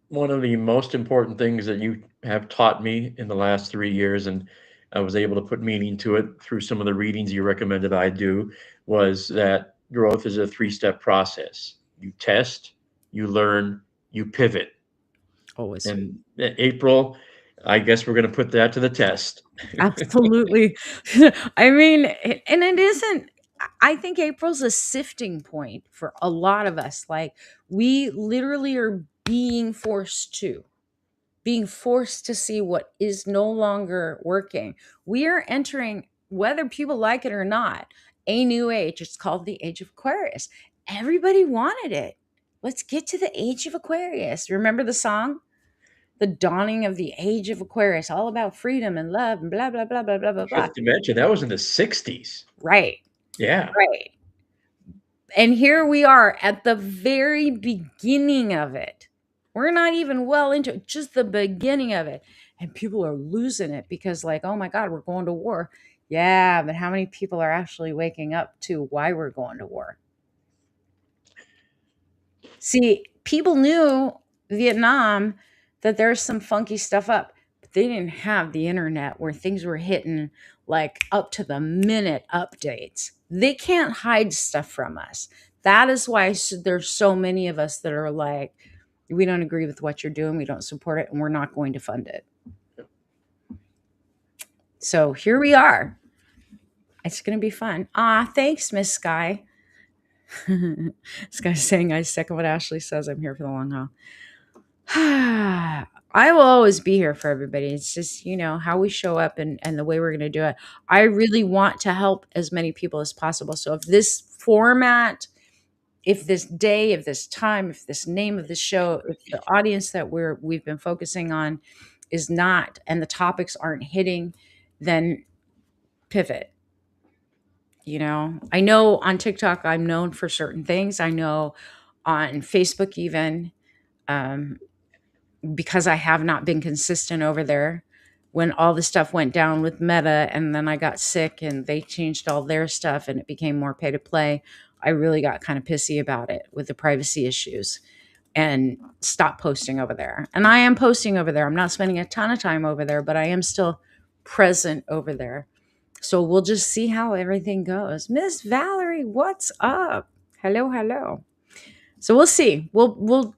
One of the most important things that you have taught me in the last 3 years, and I was able to put meaning to it through some of the readings you recommended I do, was that growth is a three-step process. You test, you learn, you pivot. Always. And April, I guess we're going to put that to the test. Absolutely. I mean, and it isn't, I think April's a sifting point for a lot of us. Like, we literally are being forced to see what is no longer working. We are entering, whether people like it or not, a new age. It's called the Age of Aquarius. Everybody wanted it. Let's get to the Age of Aquarius. Remember the song? The dawning of the Age of Aquarius, all about freedom and love and blah, blah, blah, blah, blah, blah, blah. Fifth dimension, that was in the 60s. Right, Yeah. right. And here we are at the very beginning of it. We're not even well into it, just the beginning of it. And people are losing it because, like, oh my God, we're going to war. Yeah, but how many people are actually waking up to why we're going to war? See, people knew Vietnam that there's some funky stuff up, but they didn't have the internet where things were hitting like up to the minute updates. They can't hide stuff from us. That is why there's so many of us that are like, we don't agree with what you're doing, we don't support it, and we're not going to fund it. So here we are. It's going to be fun. Thanks, Miss Sky. This guy's saying, I second what Ashley says. I'm here for the long haul. I will always be here for everybody. It's just, how we show up and the way we're going to do it. I really want to help as many people as possible. So if this format, if this day, if this time, if this name of the show, if the audience that we've been focusing on is not, and the topics aren't hitting, then pivot. I know on TikTok, I'm known for certain things. I know on Facebook, even, because I have not been consistent over there, when all the stuff went down with Meta and then I got sick and they changed all their stuff and it became more pay to play, I really got kind of pissy about it with the privacy issues and stopped posting over there. And I am posting over there. I'm not spending a ton of time over there, but I am still present over there. So we'll just see how everything goes. Miss Valerie, what's up? Hello, hello. So we'll see. We'll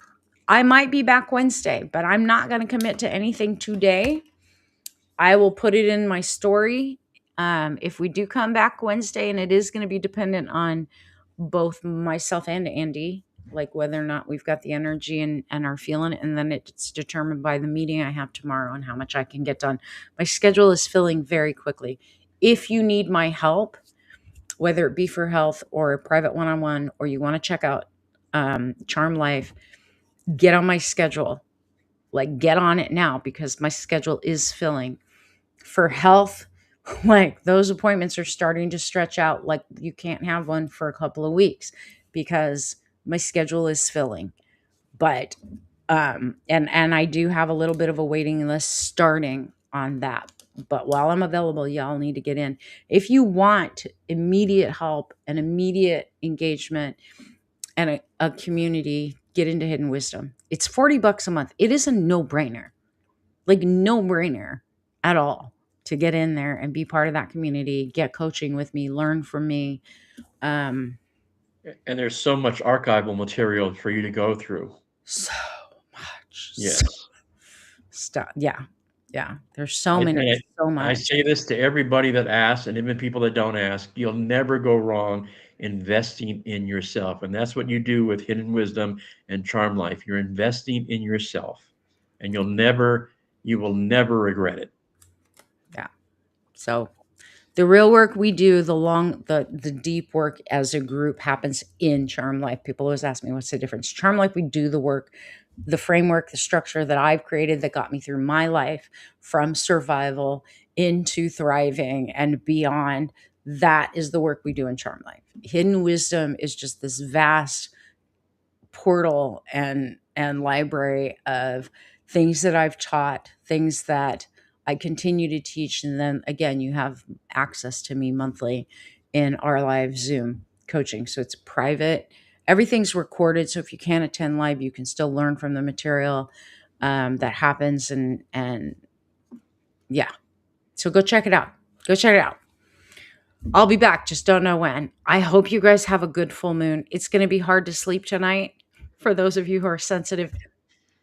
I might be back Wednesday, but I'm not going to commit to anything today. I will put it in my story. If we do come back Wednesday, and it is going to be dependent on both myself and Andy, like whether or not we've got the energy and are feeling it. And then it's determined by the meeting I have tomorrow and how much I can get done. My schedule is filling very quickly. If you need my help, whether it be for health or a private one-on-one, or you want to check out Charm Life, get on my schedule. Like, get on it now, because my schedule is filling. For health, like, those appointments are starting to stretch out. Like, you can't have one for a couple of weeks because my schedule is filling. But and I do have a little bit of a waiting list starting on that. But while I'm available, y'all need to get in. If you want immediate help and immediate engagement and a community, get into Hidden Wisdom. It's $40 a month. It is a no-brainer. Like, no-brainer at all to get in there and be part of that community, get coaching with me, learn from me. Um, And there's so much archival material for you to go through. so much. Yes. Stuff. Yeah. Yeah. There's so And many, so I much. say this to everybody that asks, and even people that don't ask, you'll never go wrong investing in yourself. And that's what you do with Hidden Wisdom and Charm Life. You're investing in yourself, and you will never regret it. Yeah. So the real work we do, the deep work as a group, happens in Charm Life. People always ask me, what's the difference? Charm Life, we do the work, the framework, the structure that I've created that got me through my life from survival into thriving and beyond. That is the work we do in Charm Life. Hidden Wisdom is just this vast portal and library of things that I've taught, things that I continue to teach. And then again, you have access to me monthly in our live Zoom coaching. So it's private. Everything's recorded. So if you can't attend live, you can still learn from the material that happens. And yeah, so go check it out. Go check it out. I'll be back. Just don't know when. I hope you guys have a good full moon. It's going to be hard to sleep tonight for those of you who are sensitive,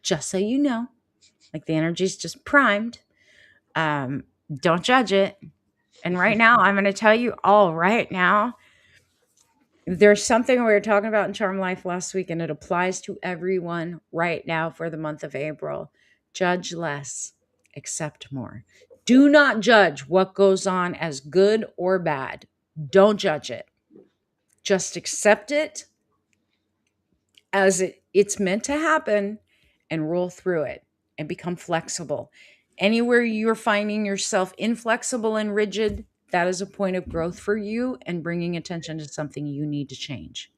just so you know. Like, the energy's just primed. Don't judge it. And right now, I'm going to tell you all right now, there's something we were talking about in Charm Life last week, and it applies to everyone right now for the month of April. Judge less, accept more. Do not judge what goes on as good or bad. Don't judge it. Just accept it as it's meant to happen, and roll through it and become flexible. Anywhere you're finding yourself inflexible and rigid, that is a point of growth for you and bringing attention to something you need to change.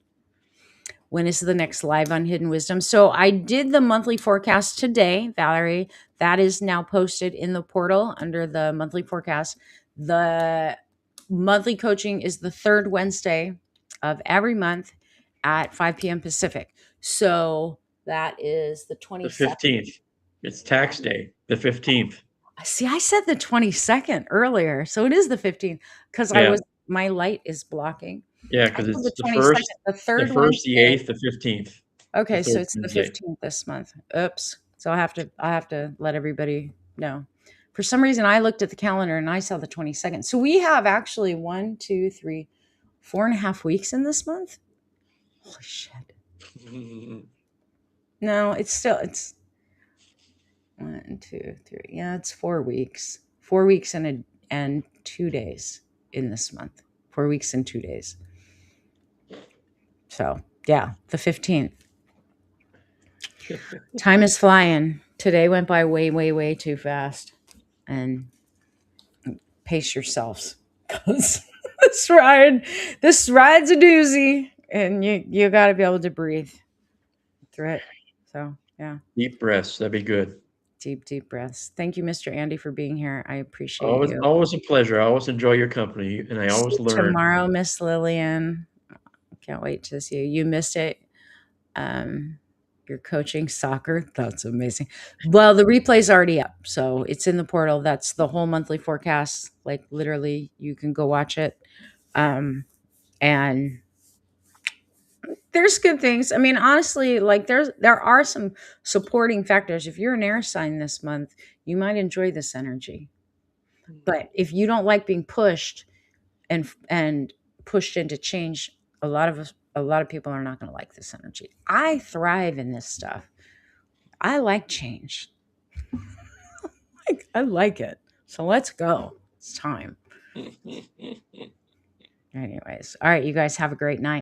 When is the next live on Hidden Wisdom? So I did the monthly forecast today, Valerie. That is now posted in the portal under the monthly forecast. The monthly coaching is the third Wednesday of every month at 5 p.m. Pacific. So that is the The 22nd. 15th. It's tax day, the 15th. See, I said the 22nd earlier. So it is the 15th because Yeah. my light is blocking. Yeah, I because said it's the 22nd, the the third first, the Wednesday. 8th, the 15th. The Okay, so third it's the Wednesday. 15th this month. Oops. So I have to let everybody know. For some reason, I looked at the calendar and I saw the 22nd. So we have actually 1, 2, 3, 4.5 weeks in this month. Holy shit. No, it's 1, 2, 3. Yeah, it's 4 weeks. 4 weeks and 2 days in this month. 4 weeks and 2 days. So yeah, the 15th. Time is flying. Today went by way, way, way too fast. And pace yourselves, because this ride's a doozy, and you got to be able to breathe through it. So yeah, Deep breaths. That'd be good. deep breaths. Thank you, Mr. Andy, for being here. I appreciate you. Always a pleasure. I always enjoy your company, and I See always you learn. tomorrow, Miss Lillian. Can't wait to see you. You missed it. Um, You're coaching soccer. That's amazing. Well, the replay's already up, so it's in the portal. That's the whole monthly forecast. Like literally, you can go watch it. And there's good things. I mean, honestly, like there are some supporting factors. If you're an air sign this month, you might enjoy this energy. But if you don't like being pushed and pushed into change, a lot of people are not going to like this energy. I thrive in this stuff. I like change. I like it. So let's go. It's time. Anyways, all right, you guys have a great night.